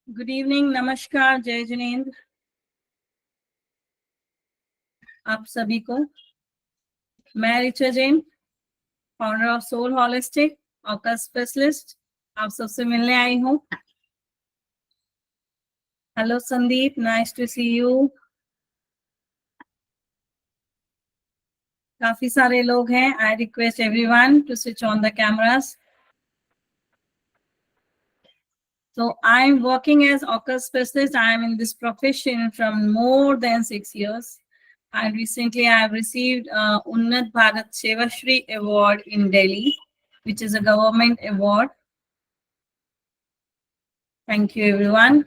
Good evening, नमस्कार, जय जिनेन्द्र आप सभी को। मैं Richa Jain, founder of soul holistic occult specialist, आप सबसे मिलने आई हूँ। Hello Sandeep, nice to see you. काफी सारे लोग हैं। I request everyone to switch on the cameras. So I'm working as occult specialist. I'm in this profession from more than 6 years. And recently I have received Unnat Bharat Sevashri Award in Delhi, which is a government award. Thank you, everyone.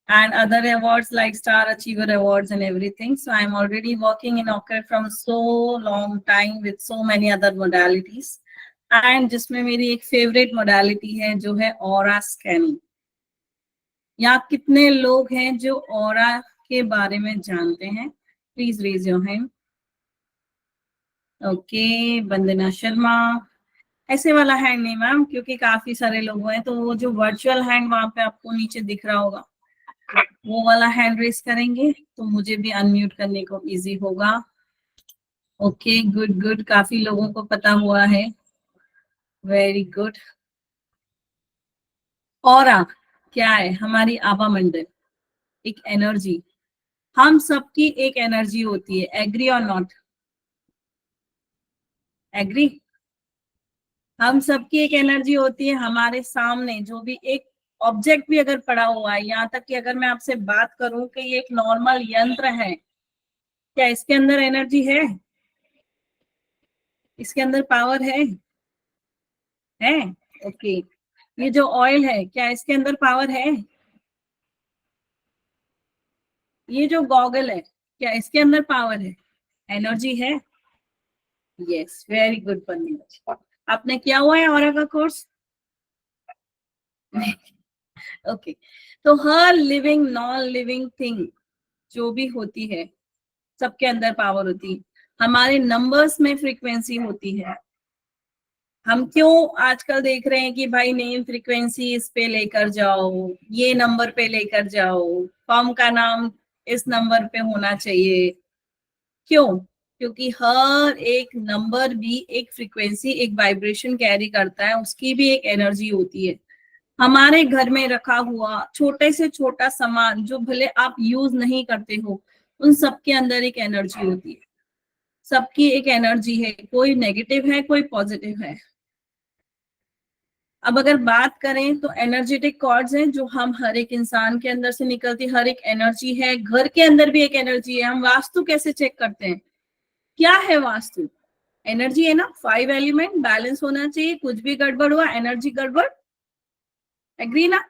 And other awards like Star Achiever Awards and everything. So I'm already working in occult from so long time with so many other modalities. And जिसमें मेरी एक favorite modality है जो है aura scanning. यहाँ कितने लोग हैं जो ऑरा के बारे में जानते हैं? Please raise your hand. Okay, Vandana Sharma. ऐसे वाला हैंड नहीं मैम, क्योंकि काफी सारे लोग हैं, तो वो जो वर्चुअल हैंड वहां पे आपको नीचे दिख रहा होगा, वो वाला हैंड रेज करेंगे तो मुझे भी अनम्यूट करने को इजी होगा। ओके, गुड गुड, काफी लोगों को पता हुआ है। Very good. ऑरा क्या है? हमारी आभा मंडल, एक एनर्जी। हम सबकी एक एनर्जी होती है। एग्री और नॉट? एग्री। हम सबकी एक एनर्जी होती है। हमारे सामने जो भी एक ऑब्जेक्ट भी अगर पड़ा हुआ है, यहाँ तक कि अगर मैं आपसे बात करूं कि ये एक नॉर्मल यंत्र है, क्या इसके अंदर एनर्जी है? इसके अंदर पावर है? ओके। ये जो ऑयल है, क्या इसके अंदर पावर है? ये जो गॉगल है, क्या इसके अंदर पावर है? एनर्जी है? यस, वेरी गुड बंदी। आपने किया हुआ है ऑरा का कोर्स? ओके। तो हर लिविंग नॉन लिविंग थिंग जो भी होती है, सबके अंदर पावर होती है। हमारे नंबर्स में फ्रीक्वेंसी होती है। हम क्यों आजकल देख रहे हैं कि भाई नेम फ्रीक्वेंसी इस पे लेकर जाओ, ये नंबर पे लेकर जाओ, फॉर्म का नाम इस नंबर पे होना चाहिए। क्यों? क्योंकि हर एक नंबर भी एक फ्रीक्वेंसी, एक वाइब्रेशन कैरी करता है, उसकी भी एक एनर्जी होती है। हमारे घर में रखा हुआ छोटे से छोटा सामान जो भले आप यूज नहीं करते हो, उन सबके अंदर एक एनर्जी होती है। सबकी एक एनर्जी है, कोई नेगेटिव है, कोई पॉजिटिव है। अब अगर बात करें तो एनर्जेटिक कॉर्ड्स हैं जो हम हर एक इंसान के अंदर से निकलती, हर एक एनर्जी है। घर के अंदर भी एक एनर्जी है। हम वास्तु कैसे चेक करते हैं? क्या है वास्तु? एनर्जी है ना। 5 एलिमेंट बैलेंस होना चाहिए। कुछ भी गड़बड़ हुआ, एनर्जी गड़बड़। एग्री ना?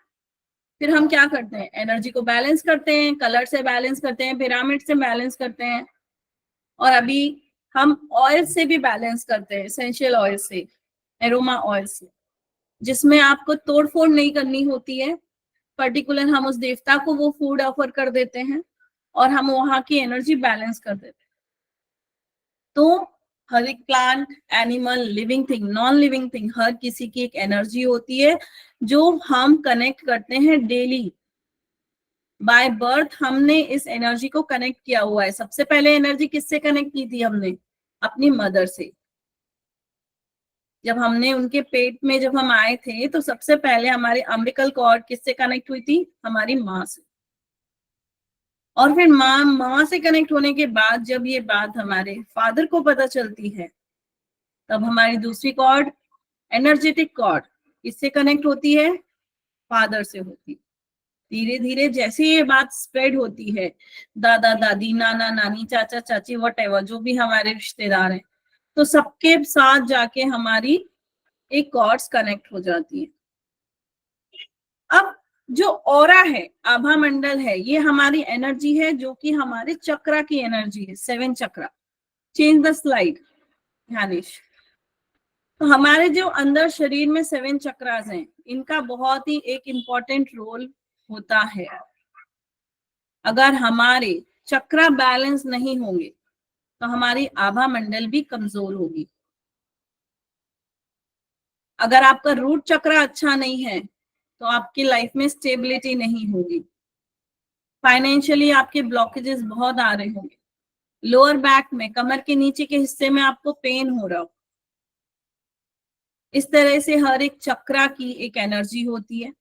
फिर हम क्या करते हैं? एनर्जी को बैलेंस करते हैं, कलर से बैलेंस करते हैं, पिरामिड से बैलेंस करते हैं, और अभी हम ऑयल से भी बैलेंस करते हैं, एसेंशियल ऑयल से, एरोमा ऑयल से, जिसमें आपको तोड़फोड़ नहीं करनी होती है। पर्टिकुलर हम उस देवता को वो फूड ऑफर कर देते हैं और हम वहां की एनर्जी बैलेंस कर देते हैं। तो हर एक plant, animal, living thing, non living thing, हर किसी की एक एनर्जी होती है जो हम कनेक्ट करते हैं डेली। बाय बर्थ हमने इस एनर्जी को कनेक्ट किया हुआ है। सबसे पहले एनर्जी किससे कनेक्ट की थी हमने? अपनी मदर से। जब हमने उनके पेट में जब हम आए थे, तो सबसे पहले हमारी अम्बिकल कॉर्ड किससे कनेक्ट हुई थी? हमारी माँ से। और फिर माँ से कनेक्ट होने के बाद जब ये बात हमारे फादर को पता चलती है, तब हमारी दूसरी कॉर्ड, एनर्जेटिक कॉर्ड, किससे कनेक्ट होती है? फादर से होती है। धीरे धीरे जैसे ये बात स्प्रेड होती है, दादा दादी, नाना नानी, चाचा चाची, वट जो भी हमारे रिश्तेदार हैं, तो सबके साथ जाके हमारी एक कॉर्ड्स कनेक्ट हो जाती है। अब जो ऑरा है, आभा मंडल है, ये हमारी एनर्जी है, जो कि हमारे चक्रा की एनर्जी है। 7 chakra. Change the slide Dhyanish. तो हमारे जो अंदर शरीर में 7 चक्रास हैं, इनका बहुत ही एक इंपॉर्टेंट रोल होता है। अगर हमारे चक्रा बैलेंस नहीं होंगे तो हमारी आभा मंडल भी कमजोर होगी। अगर आपका रूट चक्रा अच्छा नहीं है तो आपकी लाइफ में स्टेबिलिटी नहीं होगी, फाइनेंशियली आपके ब्लॉकेजेस बहुत आ रहे होंगे, लोअर बैक में, कमर के नीचे के हिस्से में आपको पेन हो रहा हो। इस तरह से हर एक चक्रा की एक एनर्जी होती है,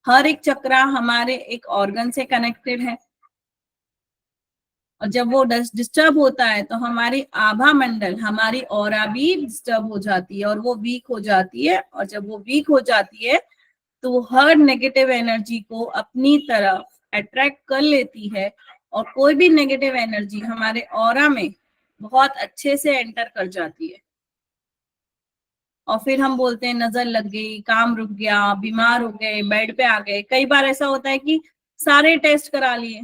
हर एक चक्रा हमारे एक ऑर्गन से कनेक्टेड है, और जब वो डिस्टर्ब होता है तो हमारी आभा मंडल, हमारी ऑरा भी डिस्टर्ब हो जाती है और वो वीक हो जाती है, और जब वो वीक हो जाती है तो वो हर नेगेटिव एनर्जी को अपनी तरफ अट्रैक्ट कर लेती है, और कोई भी नेगेटिव एनर्जी हमारे ऑरा में बहुत अच्छे से एंटर कर जाती है, और फिर हम बोलते हैं नजर लग गई, काम रुक गया, बीमार हो गए, बेड पे आ गए। कई बार ऐसा होता है कि सारे टेस्ट करा लिए,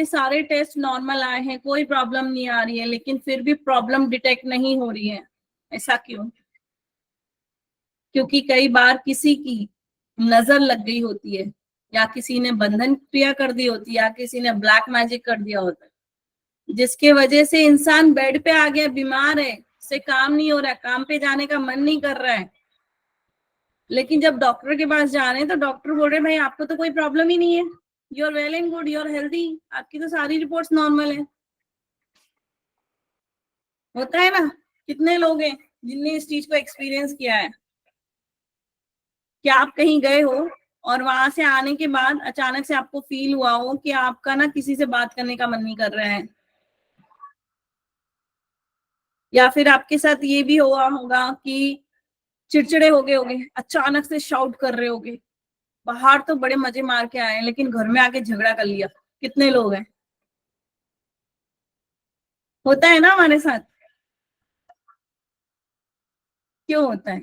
सारे टेस्ट नॉर्मल आए हैं, कोई प्रॉब्लम नहीं आ रही है, लेकिन फिर भी प्रॉब्लम डिटेक्ट नहीं हो रही है। ऐसा क्यों? क्योंकि कई बार किसी की नजर लग गई होती है, या किसी ने बंधन क्रिया कर दी होती है, या किसी ने ब्लैक मैजिक कर दिया होता है, जिसके वजह से इंसान बेड पे आ गया, बीमार है, से काम नहीं हो रहा है, काम पे जाने का मन नहीं कर रहा है, लेकिन जब डॉक्टर के पास जा रहे हैं तो डॉक्टर बोल रहे हैं भाई आपको तो कोई प्रॉब्लम ही नहीं है, you are well and good, you are healthy, आपकी तो सारी रिपोर्ट्स नॉर्मल है। होता है ना? कितने लोग हैं जिनने इस चीज को एक्सपीरियंस किया है? क्या आप कहीं गए हो और वहां से आने के बाद अचानक से आपको फील हुआ हो कि आपका ना किसी से बात करने का मन नहीं कर रहा है, या फिर आपके साथ ये भी हुआ होगा कि चिड़चिड़े हो गए होगे, अचानक से शाउट कर रहे होगे, बाहर तो बड़े मजे मार के आए हैं लेकिन घर में आके झगड़ा कर लिया। कितने लोग हैं? होता है ना हमारे साथ। क्यों होता है?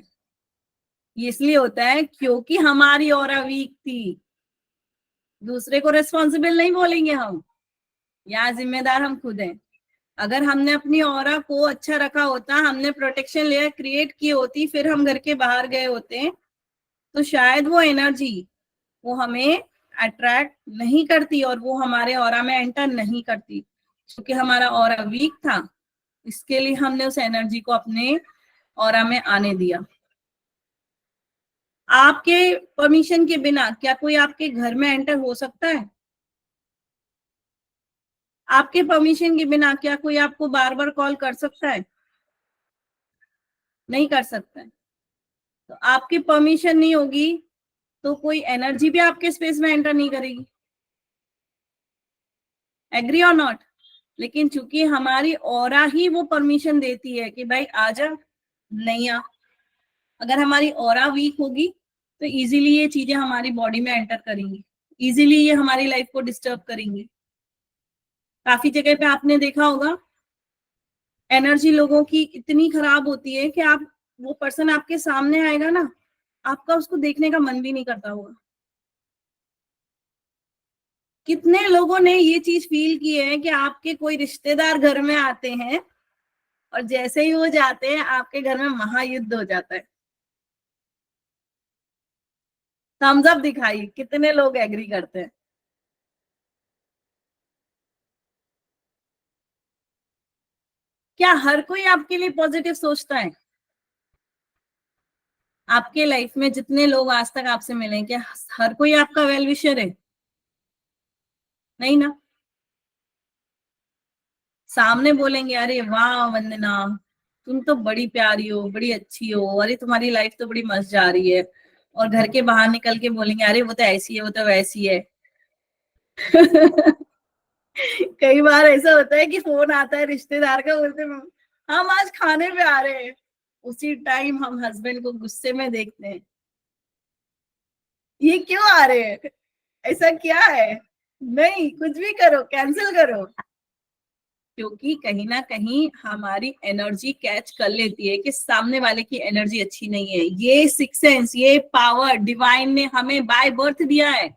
ये इसलिए होता है क्योंकि हमारी ऑरा वीक थी। दूसरे को रिस्पॉन्सिबल नहीं बोलेंगे हम, यहाँ जिम्मेदार हम खुद हैं। अगर हमने अपनी ऑरा को अच्छा रखा होता, हमने प्रोटेक्शन लेयर क्रिएट की होती, फिर हम घर के बाहर गए होते, तो शायद वो एनर्जी वो हमें अट्रैक्ट नहीं करती और वो हमारे ऑरा में एंटर नहीं करती। क्योंकि हमारा ऑरा वीक था, इसके लिए हमने उस एनर्जी को अपने ऑरा में आने दिया। आपके परमिशन के बिना क्या कोई आपके घर में एंटर हो सकता है? आपके परमिशन के बिना क्या कोई आपको बार बार कॉल कर सकता है? नहीं कर सकता है। तो आपकी परमिशन नहीं होगी तो कोई एनर्जी भी आपके स्पेस में एंटर नहीं करेगी। एग्री और नॉट? लेकिन चूंकि हमारी ऑरा ही वो परमिशन देती है कि भाई आजा, नहीं आ। अगर हमारी ऑरा वीक होगी तो इजीली ये चीजें हमारी बॉडी में एंटर करेंगी, इजीली ये हमारी लाइफ को डिस्टर्ब करेंगी। काफी जगह पे आपने देखा होगा एनर्जी लोगों की इतनी खराब होती है कि आप, वो पर्सन आपके सामने आएगा ना, आपका उसको देखने का मन भी नहीं करता होगा। कितने लोगों ने ये चीज फील की है कि आपके कोई रिश्तेदार घर में आते हैं और जैसे ही वो जाते हैं आपके घर में महायुद्ध हो जाता है। थम्स अप दिखाइए, कितने लोग एग्री करते हैं? क्या हर कोई आपके लिए पॉजिटिव सोचता है? आपके लाइफ में जितने लोग आज तक आपसे मिले हैं, क्या हर कोई आपका वेल विशर है? नहीं ना। सामने बोलेंगे अरे वाह वंदना, तुम तो बड़ी प्यारी हो, बड़ी अच्छी हो, अरे तुम्हारी लाइफ तो बड़ी मस्त जा रही है, और घर के बाहर निकल के बोलेंगे अरे वो तो ऐसी है, वो तो वैसी है। कई बार ऐसा होता है कि फोन आता है रिश्तेदार का, बोलते हैं हम आज खाने पे आ रहे हैं, उसी टाइम हम हस्बैंड को गुस्से में देखते हैं, ये क्यों आ रहे हैं, ऐसा क्या है? नहीं, कुछ भी करो, कैंसिल करो। क्योंकि कहीं ना कहीं हमारी एनर्जी कैच कर लेती है कि सामने वाले की एनर्जी अच्छी नहीं है। ये सिक्स सेंस, ये पावर डिवाइन ने हमें बाय बर्थ दिया है,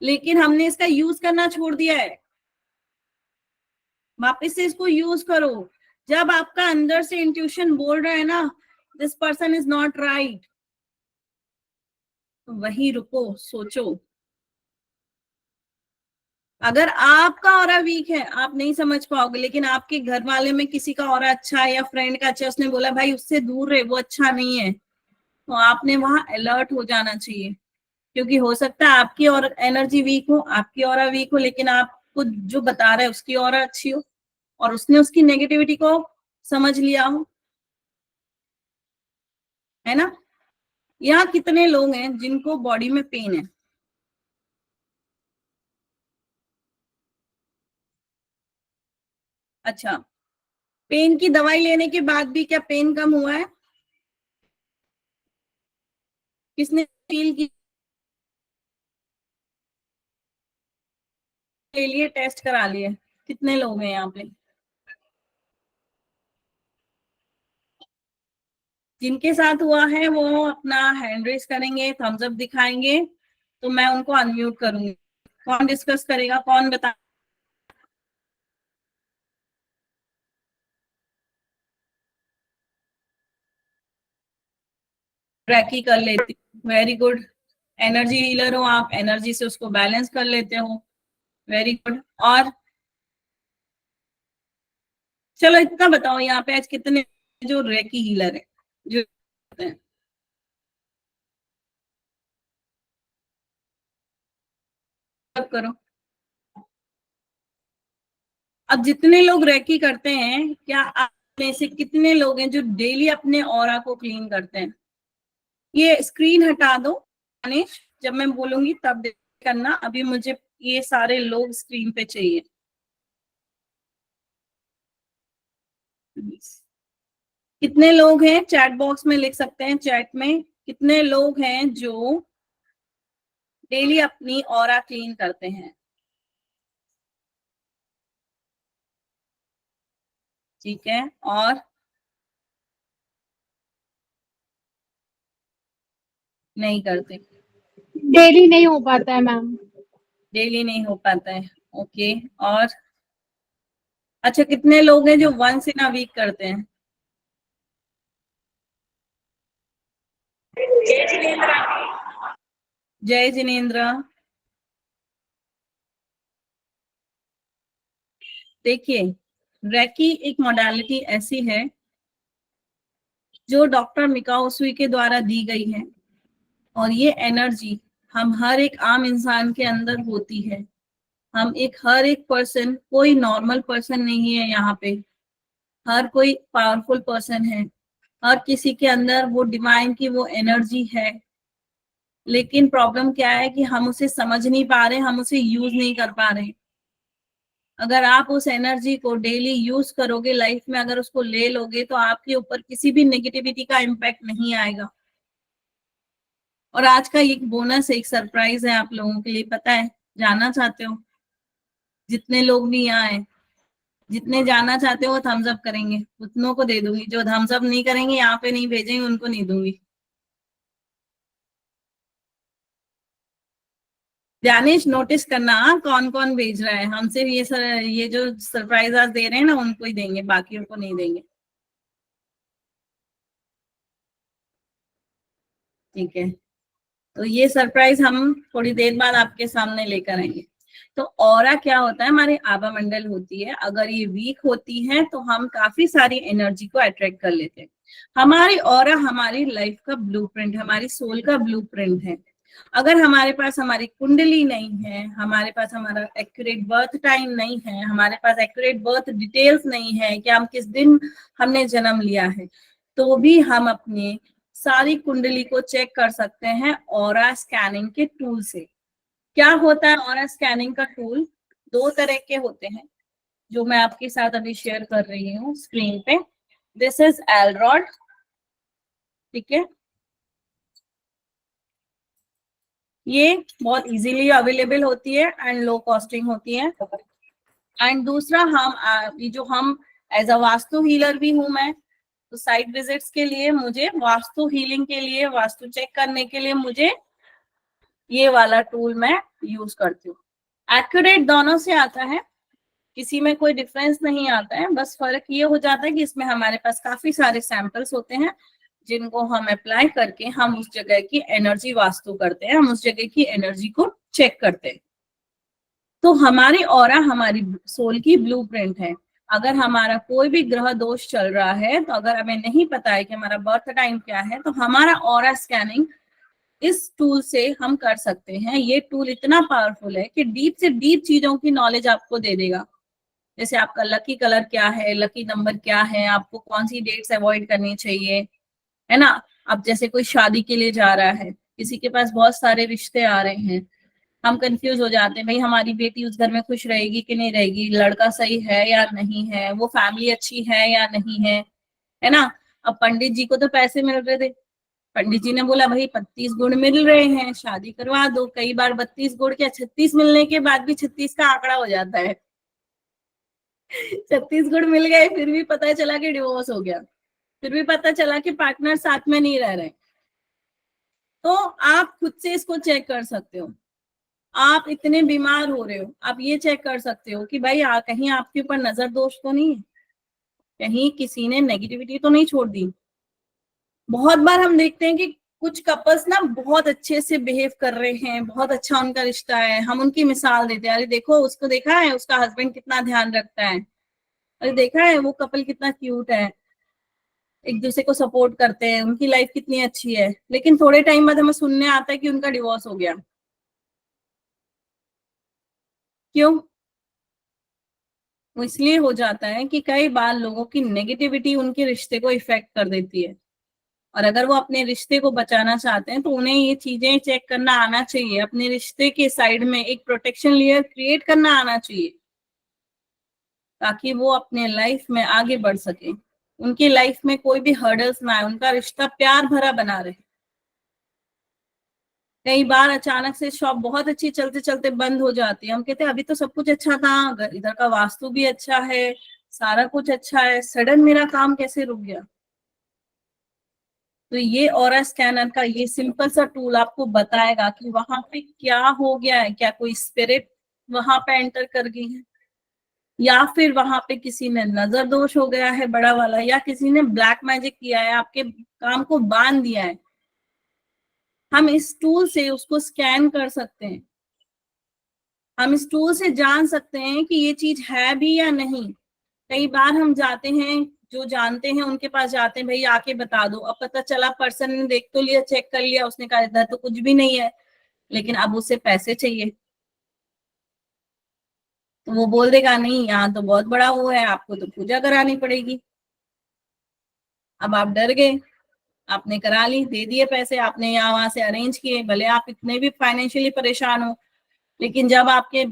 लेकिन हमने इसका यूज करना छोड़ दिया है। वापस से इसको यूज करो। जब आपका अंदर से इंट्यूशन बोल रहा है ना this person is not right, तो वहीं रुको, सोचो। अगर आपका ऑरा वीक है आप नहीं समझ पाओगे, लेकिन आपके घर वाले में किसी का ऑरा अच्छा है या फ्रेंड का अच्छा है, उसने बोला भाई उससे दूर रहे, वो अच्छा नहीं है, तो आपने वहां अलर्ट हो जाना चाहिए, क्योंकि हो सकता है आपकी और एनर्जी वीक हो, आपकी ऑरा वीक हो, लेकिन आपको जो बता रहा है उसकी ऑरा अच्छी हो और उसने उसकी नेगेटिविटी को समझ लिया हो, है ना। यहाँ कितने लोग हैं जिनको बॉडी में पेन है? अच्छा, पेन की दवाई लेने के बाद भी क्या पेन कम हुआ है? किसने फील की ले लिए, टेस्ट करा लिए? कितने लोग हैं यहाँ पे जिनके साथ हुआ है? वो अपना हैंड रेस करेंगे, थम्स अप दिखाएंगे, तो मैं उनको अनम्यूट करूंगी। कौन डिस्कस करेगा, कौन बता? ट्रैकी कर लेती, वेरी गुड। एनर्जी हीलर हो आप, एनर्जी से उसको बैलेंस कर लेते हो, वेरी गुड। और चलो इतना बताओ, यहाँ पे आज कितने जो रेकी हीलर है जो हैं? सब करो। अब जितने लोग रेकी करते हैं, क्या आप में से कितने लोग हैं जो डेली अपने ऑरा को क्लीन करते हैं? ये स्क्रीन हटा दो अनिश, जब मैं बोलूंगी तब करना। अभी मुझे ये सारे लोग स्क्रीन पे चाहिए। कितने लोग हैं, चैट बॉक्स में लिख सकते हैं, चैट में कितने लोग हैं जो डेली अपनी ऑरा क्लीन करते हैं? ठीक है। और नहीं करते? डेली नहीं हो पाता है मैम। डेली नहीं हो पाता है, ओके। और अच्छा, कितने लोग हैं जो वंस इन अ वीक करते हैं? जय जिनेन्द्र। देखिए, रेकी एक मॉडलिटी ऐसी है जो डॉक्टर मिकाओ सुई के द्वारा दी गई है, और ये एनर्जी हम हर एक आम इंसान के अंदर होती है। हम हर एक पर्सन कोई नॉर्मल पर्सन नहीं है यहाँ पे, हर कोई पावरफुल पर्सन है, हर किसी के अंदर वो डिवाइन की वो एनर्जी है। लेकिन प्रॉब्लम क्या है कि हम उसे समझ नहीं पा रहे, हम उसे यूज नहीं कर पा रहे। अगर आप उस एनर्जी को डेली यूज करोगे लाइफ में, अगर उसको ले लोगे, तो आपके ऊपर किसी भी नेगेटिविटी का इम्पैक्ट नहीं आएगा। और आज का एक बोनस, एक सरप्राइज है आप लोगों के लिए, पता है? जानना चाहते हो? जितने लोग भी यहाँ आए, जितने जाना चाहते हो वो थम्स अप करेंगे, उतनों को दे दूंगी। जो थम्स अप नहीं करेंगे, यहाँ पे नहीं भेजेंगे, उनको नहीं दूंगी। जानिश, नोटिस करना कौन कौन भेज रहा है। हम सिर्फ ये जो सरप्राइज आज दे रहे हैं ना, उनको ही देंगे, बाकियों को नहीं देंगे। ठीक है, तो ये सरप्राइज हम थोड़ी देर बाद आपके सामने लेकर आएंगे। तो ऑरा क्या होता है? हमारी आभा मंडल होती है। अगर ये वीक होती है तो हम काफी सारी एनर्जी को अट्रैक्ट कर लेते हैं। हमारी ऑरा हमारी लाइफ का ब्लूप्रिंट, हमारी सोल का ब्लूप्रिंट है। अगर हमारे पास हमारी कुंडली नहीं है, हमारे पास हमारा एक्यूरेट बर्थ टाइम नहीं है, हमारे पास एक्यूरेट बर्थ डिटेल्स नहीं है कि हम किस दिन हमने जन्म लिया है, तो भी हम अपने सारी कुंडली को चेक कर सकते हैं ऑरा स्कैनिंग के टूल से। क्या होता है ऑरा स्कैनिंग का टूल? दो तरह के होते हैं, जो मैं आपके साथ अभी शेयर कर रही हूँ स्क्रीन पे। दिस इज एलरॉड, ठीक है। ये बहुत इजीली अवेलेबल होती है एंड लो कॉस्टिंग होती है। एंड दूसरा, ये जो हम एज अ वास्तु हीलर भी हूं मैं, तो साइट विजिट्स के लिए मुझे, वास्तु हीलिंग के लिए, वास्तु चेक करने के लिए मुझे ये वाला टूल मैं यूज करती हूँ। एक्यूरेट दोनों से आता है, किसी में कोई डिफरेंस नहीं आता है। बस फर्क ये हो जाता है कि इसमें हमारे पास काफी सारे सैंपल्स होते हैं, जिनको हम अप्लाई करके हम उस जगह की एनर्जी वास्तु करते हैं, हम उस जगह की एनर्जी को चेक करते हैं। तो हमारी ऑरा हमारी सोल की ब्लूप्रिंट है। अगर हमारा कोई भी ग्रह दोष चल रहा है, तो अगर हमें नहीं पता है कि हमारा बर्थ टाइम क्या है, तो हमारा ऑरा स्कैनिंग इस टूल से हम कर सकते हैं। ये टूल इतना पावरफुल है कि डीप से डीप चीजों की नॉलेज आपको दे देगा। जैसे आपका लकी कलर क्या है, लकी नंबर क्या है, आपको कौन सी डेट्स अवॉइड करनी चाहिए, है ना। अब जैसे कोई शादी के लिए जा रहा है, किसी के पास बहुत सारे रिश्ते आ रहे हैं, हम कंफ्यूज हो जाते हैं, भाई हमारी बेटी उस घर में खुश रहेगी कि नहीं रहेगी, लड़का सही है या नहीं है, वो फैमिली अच्छी है या नहीं है ना। अब पंडित जी को तो पैसे मिल रहे थे, पंडित जी ने बोला भाई 32 गुण मिल रहे हैं, शादी करवा दो। कई बार 32 गुण क्या 36 मिलने के बाद भी 36 का आंकड़ा हो जाता है। 36 गुण मिल गए, फिर भी पता चला कि डिवोर्स हो गया, फिर भी पता चला कि पार्टनर साथ में नहीं रह रहे। तो आप खुद से इसको चेक कर सकते हो। आप इतने बीमार हो रहे हो, आप ये चेक कर सकते हो कि भाई कहीं आपके ऊपर नजर दोष तो नहीं है, कहीं किसी ने नेगेटिविटी तो नहीं छोड़ दी। बहुत बार हम देखते हैं कि कुछ कपल्स ना बहुत अच्छे से बिहेव कर रहे हैं, बहुत अच्छा उनका रिश्ता है, हम उनकी मिसाल देते हैं, अरे देखो उसको देखा है, उसका हस्बैंड कितना ध्यान रखता है, अरे देखा है वो कपल कितना क्यूट है, एक दूसरे को सपोर्ट करते हैं, उनकी लाइफ कितनी अच्छी है। लेकिन थोड़े टाइम बाद हमें सुनने आता है कि उनका डिवोर्स हो गया। क्यों? वो इसलिए हो जाता है कि कई बार लोगों की नेगेटिविटी उनके रिश्ते को इफेक्ट कर देती है, और अगर वो अपने रिश्ते को बचाना चाहते हैं तो उन्हें ये चीजें चेक करना आना चाहिए, अपने रिश्ते के साइड में एक प्रोटेक्शन लेयर क्रिएट करना आना चाहिए, ताकि वो अपने लाइफ में आगे बढ़ सके, उनकी लाइफ में कोई भी हर्डल्स ना आए, उनका रिश्ता प्यार भरा बना रहे। कई बार अचानक से शॉप बहुत अच्छी चलते चलते बंद हो जाती है, हम कहते हैं अभी तो सब कुछ अच्छा था, इधर का वास्तु भी अच्छा है, सारा कुछ अच्छा है, सडन मेरा काम कैसे रुक गया। तो ये ऑरा स्कैनर का ये सिंपल सा टूल आपको बताएगा कि वहां पे क्या हो गया है, क्या कोई स्पिरिट वहां पे एंटर कर गई है, या फिर वहां पे किसी ने नजर दोष हो गया है बड़ा वाला, या किसी ने ब्लैक मैजिक किया है, आपके काम को बांध दिया है। हम इस टूल से उसको स्कैन कर सकते हैं, हम इस टूल से जान सकते हैं कि ये चीज है भी या नहीं। कई बार हम जाते हैं, जो जानते हैं उनके पास जाते हैं, भाई आके बता दो। अब पता चला पर्सन ने देख तो लिया, चेक कर लिया, उसने कहा इधर तो कुछ भी नहीं है, लेकिन अब उसे पैसे चाहिए, तो वो बोल देगा नहीं यहाँ तो बहुत बड़ा वो है, आपको तो पूजा करानी पड़ेगी। अब आप डर गए, आपने करा ली, दे दिए पैसे, आपने यहाँ वहां से अरेंज किए, भले आप इतने भी फाइनेंशियली परेशान हो, लेकिन जब आपके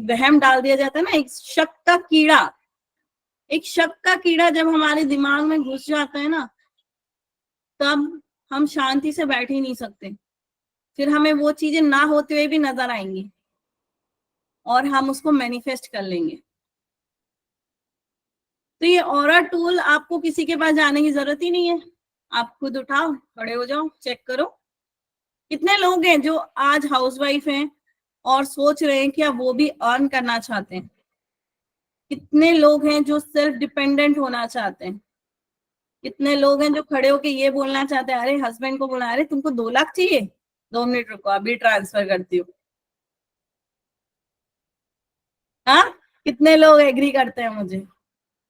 वहम डाल दिया जाता है ना, एक शक का कीड़ा, एक शक का कीड़ा जब हमारे दिमाग में घुस जाता है ना, तब हम शांति से बैठ ही नहीं सकते, फिर हमें वो चीजें ना होते हुए भी नजर आएंगी और हम उसको मैनिफेस्ट कर लेंगे। तो ये ऑरा टूल आपको किसी के पास जाने की जरूरत ही नहीं है, आप खुद उठाओ, खड़े हो जाओ, चेक करो। कितने लोग हैं जो आज हाउसवाइफ हैं और सोच रहे हैं कि अब वो भी अर्न करना चाहते हैं, कितने लोग हैं जो सेल्फ डिपेंडेंट होना चाहते हैं, कितने लोग हैं जो खड़े होके ये बोलना चाहते हैं, अरे हस्बैंड को बोला अरे तुमको 2 लाख चाहिए, 2 मिनट रुको अभी ट्रांसफर करती हूँ। हाँ, कितने लोग एग्री करते हैं मुझे,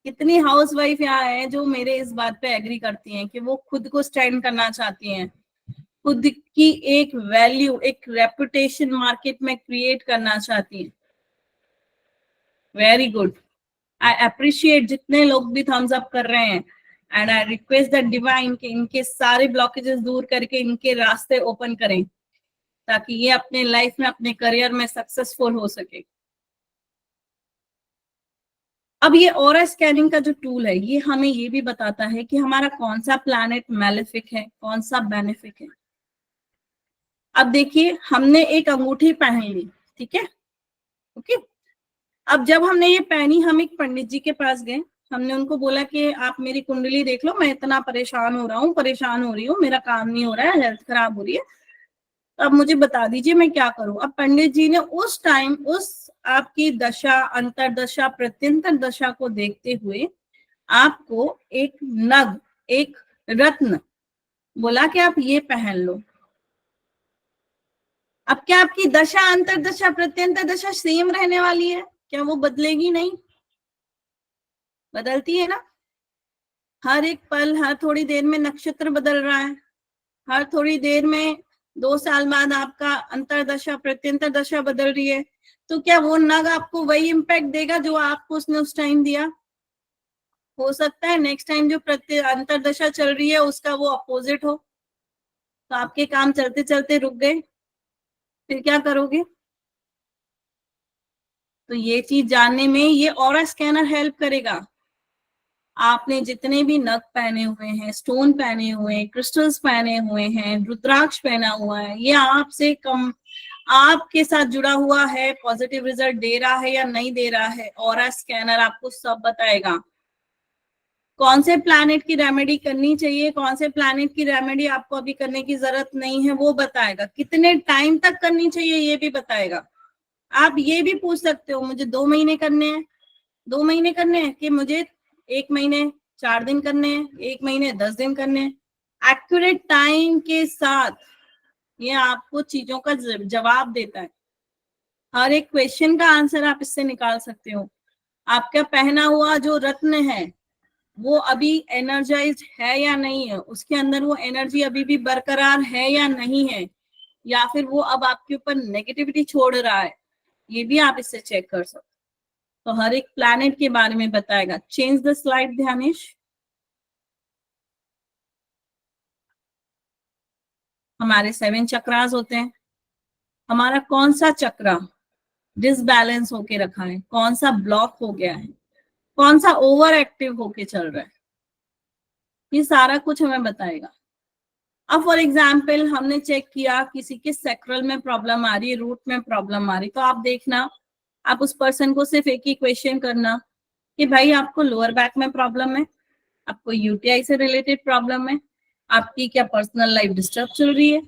कितनी हाउसवाइफ यहाँ है जो मेरे इस बात पे एग्री करती हैं कि वो खुद को स्टैंड करना चाहती हैं, खुद की एक वैल्यू, एक रेपुटेशन मार्केट में क्रिएट करना चाहती हैं। वेरी गुड, आई अप्रिशिएट जितने लोग भी थम्स अप कर रहे हैं, and I request the divine कि इनके सारे ब्लॉकेजेस दूर करके इनके रास्ते ओपन करें, ताकि ये अपने लाइफ में, अपने करियर में सक्सेसफुल हो सके। अब ये ऑरा स्कैनिंग का जो टूल है, ये हमें ये भी बताता है कि हमारा कौन सा प्लैनेट मैलेफिक है, कौन सा बेनिफिक है। अब देखिए, हमने एक अंगूठी पहन ली, ठीक है, ओके। अब जब हमने ये पहनी, हम एक पंडित जी के पास गए, हमने उनको बोला कि आप मेरी कुंडली देख लो, मैं इतना परेशान हो रहा हूँ, परेशान हो रही हूँ, मेरा काम नहीं हो रहा है, हेल्थ खराब हो रही है, तो अब मुझे बता दीजिए मैं क्या करूं। अब पंडित जी ने उस टाइम उस आपकी दशा, अंतरदशा, प्रत्यंतर दशा को देखते हुए आपको एक नग, एक रत्न बोला कि आप ये पहन लो। अब क्या आपकी दशा, अंतरदशा, प्रत्यंतर दशा सेम रहने वाली है? क्या वो बदलेगी नहीं? बदलती है ना, हर एक पल, हर थोड़ी देर में नक्षत्र बदल रहा है, हर थोड़ी देर में 2 साल बाद आपका अंतरदशा प्रत्यंतर दशा बदल रही है। तो क्या वो नग आपको वही इम्पैक्ट देगा जो आपको उसने उस टाइम दिया? हो सकता है नेक्स्ट टाइम जो प्रत्यय अंतरदशा चल रही है उसका वो अपोजिट हो, तो आपके काम चलते चलते रुक गए, फिर क्या करोगे? तो ये चीज जानने में ये ऑरा स्कैनर हेल्प करेगा। आपने जितने भी नग पहने हुए हैं, स्टोन पहने हुए हैं, क्रिस्टल्स पहने हुए हैं, रुद्राक्ष पहना हुआ है, ये आपसे कम आपके साथ जुड़ा हुआ है, पॉजिटिव रिजल्ट दे रहा है या नहीं दे रहा है, ऑरा स्कैनर आपको सब बताएगा। कौन से प्लैनेट की रेमेडी करनी चाहिए, कौन से प्लैनेट की रेमेडी आपको अभी करने की जरूरत नहीं है, वो बताएगा। कितने टाइम तक करनी चाहिए ये भी बताएगा। आप ये भी पूछ सकते हो मुझे 2 महीने करने हैं, 2 महीने करने हैं कि मुझे 1 महीने 4 दिन करने हैं, 1 महीने 10 दिन करने हैं। एक्यूरेट टाइम के साथ ये आपको चीजों का जवाब देता है। हर एक क्वेश्चन का आंसर आप इससे निकाल सकते हो। आपका पहना हुआ जो रत्न है वो अभी एनर्जाइज्ड है या नहीं है, उसके अंदर वो एनर्जी अभी भी बरकरार है या नहीं है, या फिर वो अब आपके ऊपर नेगेटिविटी छोड़ रहा है, ये भी आप इससे चेक कर सकते हो। तो हर एक प्लैनेट के बारे में बताएगा। Change the slide Dhyanesh. हमारे 7 चक्रास होते हैं। हमारा कौन सा चक्रा डिसबैलेंस होके रखा है, कौन सा ब्लॉक हो गया है, कौन सा ओवर एक्टिव होके चल रहा है, ये सारा कुछ हमें बताएगा। अब फॉर एग्जाम्पल हमने चेक किया किसी के सेक्रल में प्रॉब्लम आ रही है, रूट में प्रॉब्लम आ रही है, तो आप देखना, आप उस पर्सन को सिर्फ एक ही क्वेश्चन करना कि भाई आपको लोअर बैक में प्रॉब्लम है, आपको यूटीआई से रिलेटेड प्रॉब्लम है, आपकी क्या पर्सनल लाइफ डिस्टर्ब चल रही है?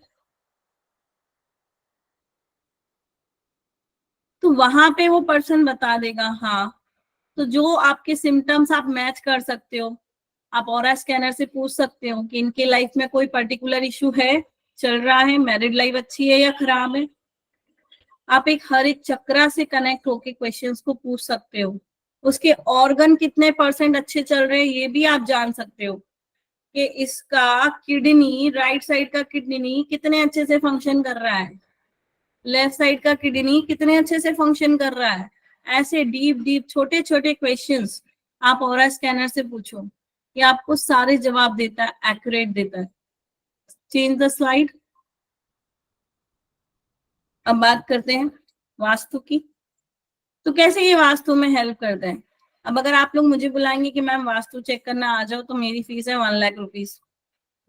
तो वहां पे वो पर्सन बता देगा हाँ। तो जो आपके सिम्टम्स आप मैच कर सकते हो, आप ऑरा स्कैनर से पूछ सकते हो कि इनके लाइफ में कोई पर्टिकुलर इशू है, चल रहा है, मैरिड लाइफ अच्छी है या खराब है। आप एक हर एक चक्रा से कनेक्ट होके क्वेश्चंस को पूछ सकते हो। उसके ऑर्गन कितने % अच्छे चल रहे हैं ये भी आप जान सकते हो कि इसका किडनी, राइट साइड का किडनी कितने अच्छे से फंक्शन कर रहा है, लेफ्ट साइड का किडनी कितने अच्छे से फंक्शन कर रहा है। ऐसे डीप डीप छोटे छोटे क्वेश्चंस आप ऑरा स्कैनर से पूछो, ये आपको सारे जवाब देता है, एक्यूरेट देता है। Change the slide. अब बात करते हैं वास्तु की। तो कैसे ये वास्तु में हेल्प करता है? अब अगर आप लोग मुझे बुलाएंगे कि मैम वास्तु चेक करना आ जाओ, तो मेरी फीस है 1 लाख रुपीज,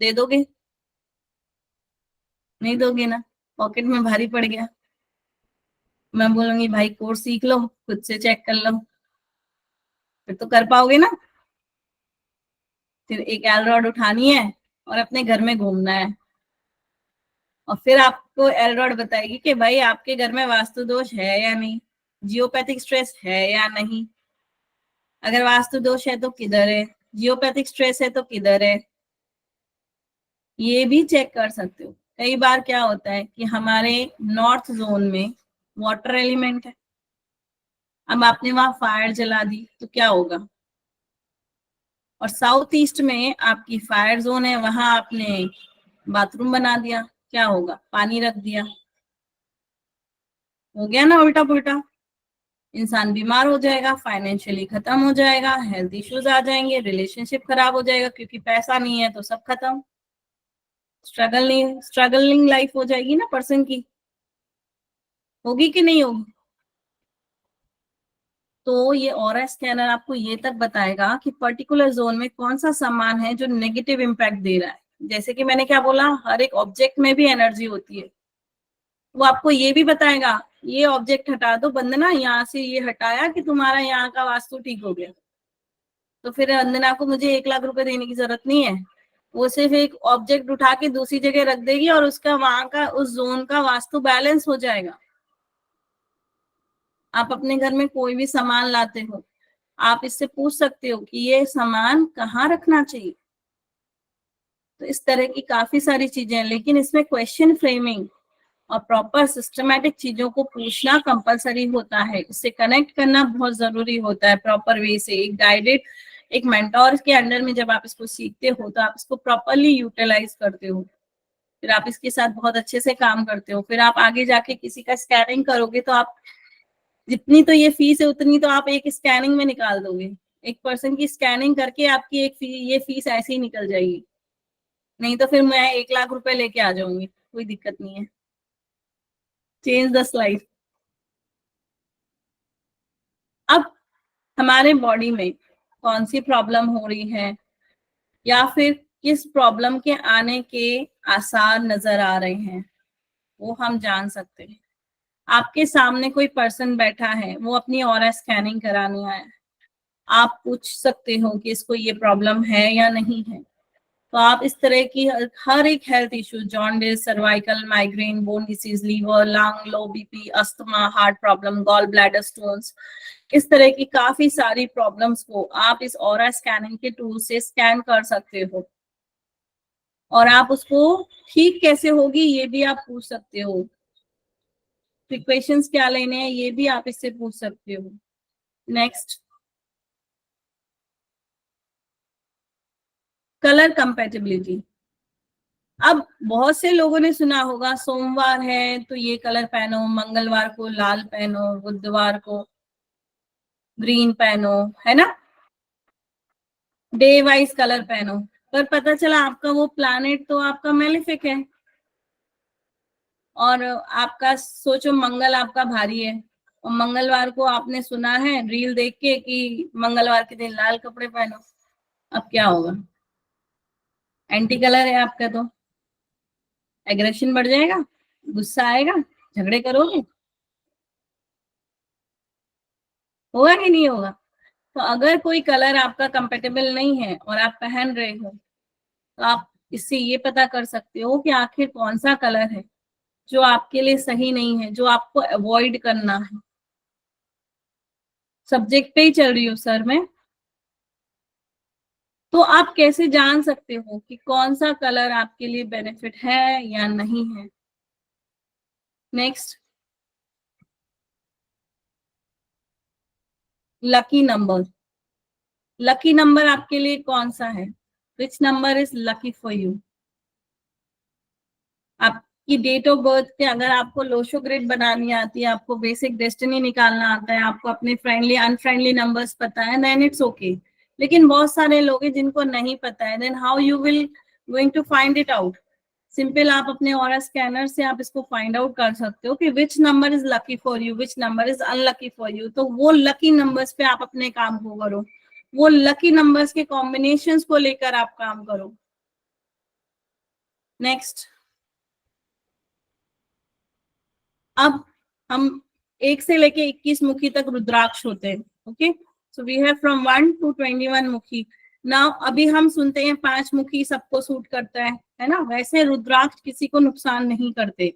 दे दोगे? नहीं दोगे ना, पॉकेट में भारी पड़ गया। मैं बोलूंगी भाई कोर्स सीख लो, खुद से चेक कर लो, फिर तो कर पाओगे ना। फिर एक एल रॉड उठानी है और अपने घर में घूमना है, और फिर आपको एल रॉड बताएगी कि भाई आपके घर में वास्तु दोष है या नहीं, जियोपैथिक स्ट्रेस है या नहीं। अगर वास्तु दोष है तो किधर है, जियोपैथिक स्ट्रेस है तो किधर है, ये भी चेक कर सकते हो। कई बार क्या होता है कि हमारे नॉर्थ जोन में वाटर एलिमेंट है, अब आपने वहां फायर जला दी तो क्या होगा? और साउथ ईस्ट में आपकी फायर जोन है, वहां आपने बाथरूम बना दिया, क्या होगा? पानी रख दिया, हो गया ना उल्टा पुल्टा। इंसान बीमार हो जाएगा, फाइनेंशियली खत्म हो जाएगा, हेल्थ इश्यूज आ जाएंगे, रिलेशनशिप खराब हो जाएगा, क्योंकि पैसा नहीं है तो सब खत्म। स्ट्रगलिंग लाइफ हो जाएगी ना पर्सन की, होगी कि नहीं होगी? तो ये ऑरा स्कैनर आपको ये तक बताएगा कि पर्टिकुलर जोन में कौन सा सामान है जो नेगेटिव इम्पैक्ट दे रहा है। जैसे कि मैंने क्या बोला, हर एक ऑब्जेक्ट में भी एनर्जी होती है। वो आपको ये भी बताएगा, ये ऑब्जेक्ट हटा दो वंदना, यहाँ से ये हटाया कि तुम्हारा यहाँ का वास्तु ठीक हो गया। तो फिर वंदना को मुझे 1 लाख रुपए देने की जरूरत नहीं है, वो सिर्फ एक ऑब्जेक्ट उठा के दूसरी जगह रख देगी और उसका वहां का उस जोन का वास्तु बैलेंस हो जाएगा। आप अपने घर में कोई भी सामान लाते हो, आप इससे पूछ सकते हो कि ये सामान कहाँ रखना चाहिए। तो इस तरह की काफी सारी चीजें हैं, लेकिन इसमें क्वेश्चन फ्रेमिंग और प्रॉपर सिस्टमेटिक चीजों को पूछना कंपलसरी होता है, इससे कनेक्ट करना बहुत जरूरी होता है प्रॉपर वे से। एक गाइडेड, एक मेंटोर के अंडर में जब आप इसको सीखते हो तो आप इसको प्रॉपरली यूटिलाइज करते हो, फिर आप इसके साथ बहुत अच्छे से काम करते हो। फिर आप आगे जाके किसी का स्कैनिंग करोगे तो आप जितनी तो ये फीस है उतनी तो आप एक स्कैनिंग में निकाल दोगे। एक पर्सन की स्कैनिंग करके आपकी ये फीस ऐसे ही निकल जाएगी, नहीं तो फिर मैं 1 लाख रुपए लेके आ जाऊंगी, कोई दिक्कत नहीं है। Change the slide. अब हमारे बॉडी में कौन सी प्रॉब्लम हो रही है या फिर किस प्रॉब्लम के आने के आसार नजर आ रहे हैं वो हम जान सकते हैं। आपके सामने कोई पर्सन बैठा है, वो अपनी ऑरा स्कैनिंग कराने आया है, आप पूछ सकते हो कि इसको ये प्रॉब्लम है या नहीं है। तो आप इस तरह की हर एक health issue, jaundice, cervical, migraine, bone disease, liver, lung, low BP, asthma, heart problem, gall bladder stones, इस तरह की काफी सारी प्रॉब्लम्स को आप इस ऑरा स्कैनिंग के टूल से स्कैन कर सकते हो। और आप उसको ठीक कैसे होगी ये भी आप पूछ सकते हो, प्रिकॉशंस क्या लेने हैं ये भी आप इससे पूछ सकते हो। Next, colour compatibility. अब बहुत से लोगों ने सुना होगा सोमवार है तो ये कलर पहनो, मंगलवार को लाल पहनो, बुधवार को ग्रीन पहनो, है ना, डे वाइज कलर पहनो। पर पता चला आपका वो प्लैनेट तो आपका मेलेफिक है, और आपका सोचो मंगल आपका भारी है, और मंगलवार को आपने सुना है रील देख के कि मंगलवार के दिन लाल कपड़े पहनो। अब क्या होगा? एंटी कलर है आपका, तो एग्रेशन बढ़ जाएगा, गुस्सा आएगा, झगड़े करोगे, होगा कि नहीं होगा? तो अगर कोई कलर आपका कंपेटेबल नहीं है और आप पहन रहे हो तो आप इससे ये पता कर सकते हो कि आखिर कौन सा कलर है जो आपके लिए सही नहीं है, जो आपको अवॉइड करना है। सब्जेक्ट पे ही चल रही हूँ सर मैं। तो आप कैसे जान सकते हो कि कौन सा कलर आपके लिए बेनिफिट है या नहीं है? Next, lucky number. Lucky number आपके लिए कौन सा है? Which number is lucky for you? आपकी डेट ऑफ बर्थ के, अगर आपको लोशो ग्रिड बनानी आती है, आपको बेसिक डेस्टिनी निकालना आता है, आपको अपने फ्रेंडली अनफ्रेंडली नंबर्स पता है, देन इट्स ओके। लेकिन बहुत सारे लोग हैं जिनको नहीं पता है, then how you will going to find it out? Simple, आप अपने ऑरा स्कैनर से आप इसको फाइंड आउट कर सकते हो कि which number is lucky for you, which number is unlucky for you. तो वो लकी नंबर्स पे आप अपने काम को करो, वो लकी नंबर्स के कॉम्बिनेशंस को लेकर आप काम करो। नेक्स्ट, अब हम 1 से लेके 21 मुखी तक रुद्राक्ष होते हैं। Okay, so we have from 1 to 21 मुखी। नाउ अभी हम सुनते हैं 5 मुखी सबको सूट करता है ना? वैसे रुद्राक्ष किसी को नुकसान नहीं करते,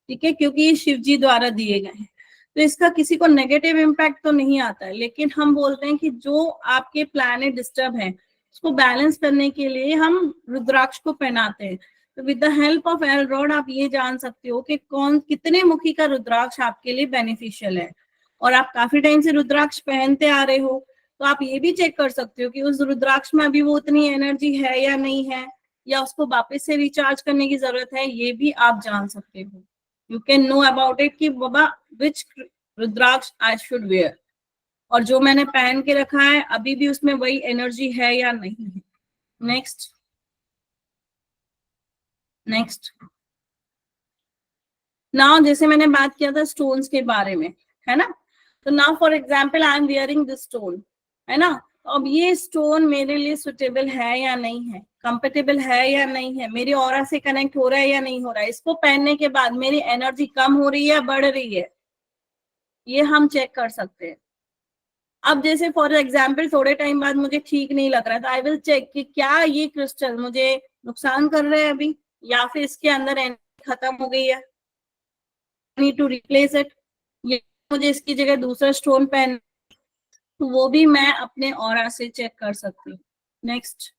ठीक है, क्योंकि ये शिव जी द्वारा दिए गए हैं, तो इसका किसी को नेगेटिव इम्पैक्ट तो नहीं आता है। लेकिन हम बोलते हैं कि जो आपके प्लैनेट डिस्टर्ब है उसको बैलेंस करने के लिए हम रुद्राक्ष को पहनाते हैं। तो विद द हेल्प ऑफ एलरोड आप ये जान सकते हो कि कौन कितने मुखी का रुद्राक्ष आपके लिए बेनिफिशियल है। और आप काफी टाइम से रुद्राक्ष पहनते आ रहे हो तो आप ये भी चेक कर सकते हो कि उस रुद्राक्ष में अभी वो उतनी एनर्जी है या नहीं है, या उसको वापस से रिचार्ज करने की जरूरत है, ये भी आप जान सकते हो। You can know about it कि बाबा विच रुद्राक्ष आई शुड वेयर, और जो मैंने पहन के रखा है अभी भी उसमें वही एनर्जी है या नहीं है। नेक्स्ट, नेक्स्ट, नाउ जैसे मैंने बात किया था स्टोन्स के बारे में, है ना? तो now for example I am wearing this stone, है ना? तो अब ये स्टोन मेरे लिए सुटेबल है या नहीं है, कंपेटेबल है या नहीं है, मेरी ऑरा से कनेक्ट हो रहा है या नहीं हो रहा है, इसको पहनने के बाद मेरी एनर्जी कम हो रही है या बढ़ रही है, ये हम चेक कर सकते हैं। अब जैसे फॉर एग्जाम्पल थोड़े टाइम बाद मुझे ठीक नहीं लग रहा है तो आई विल चेक कि क्या ये क्रिस्टल मुझे नुकसान कर रहे हैं अभी, या फिर इसके अंदर एनर्जी खत्म हो गई है, नीड टू रिप्लेस इट, या मुझे इसकी जगह दूसरा स्टोन पहन, तो वो भी मैं अपने ऑरा से चेक कर सकती हूँ। नेक्स्ट,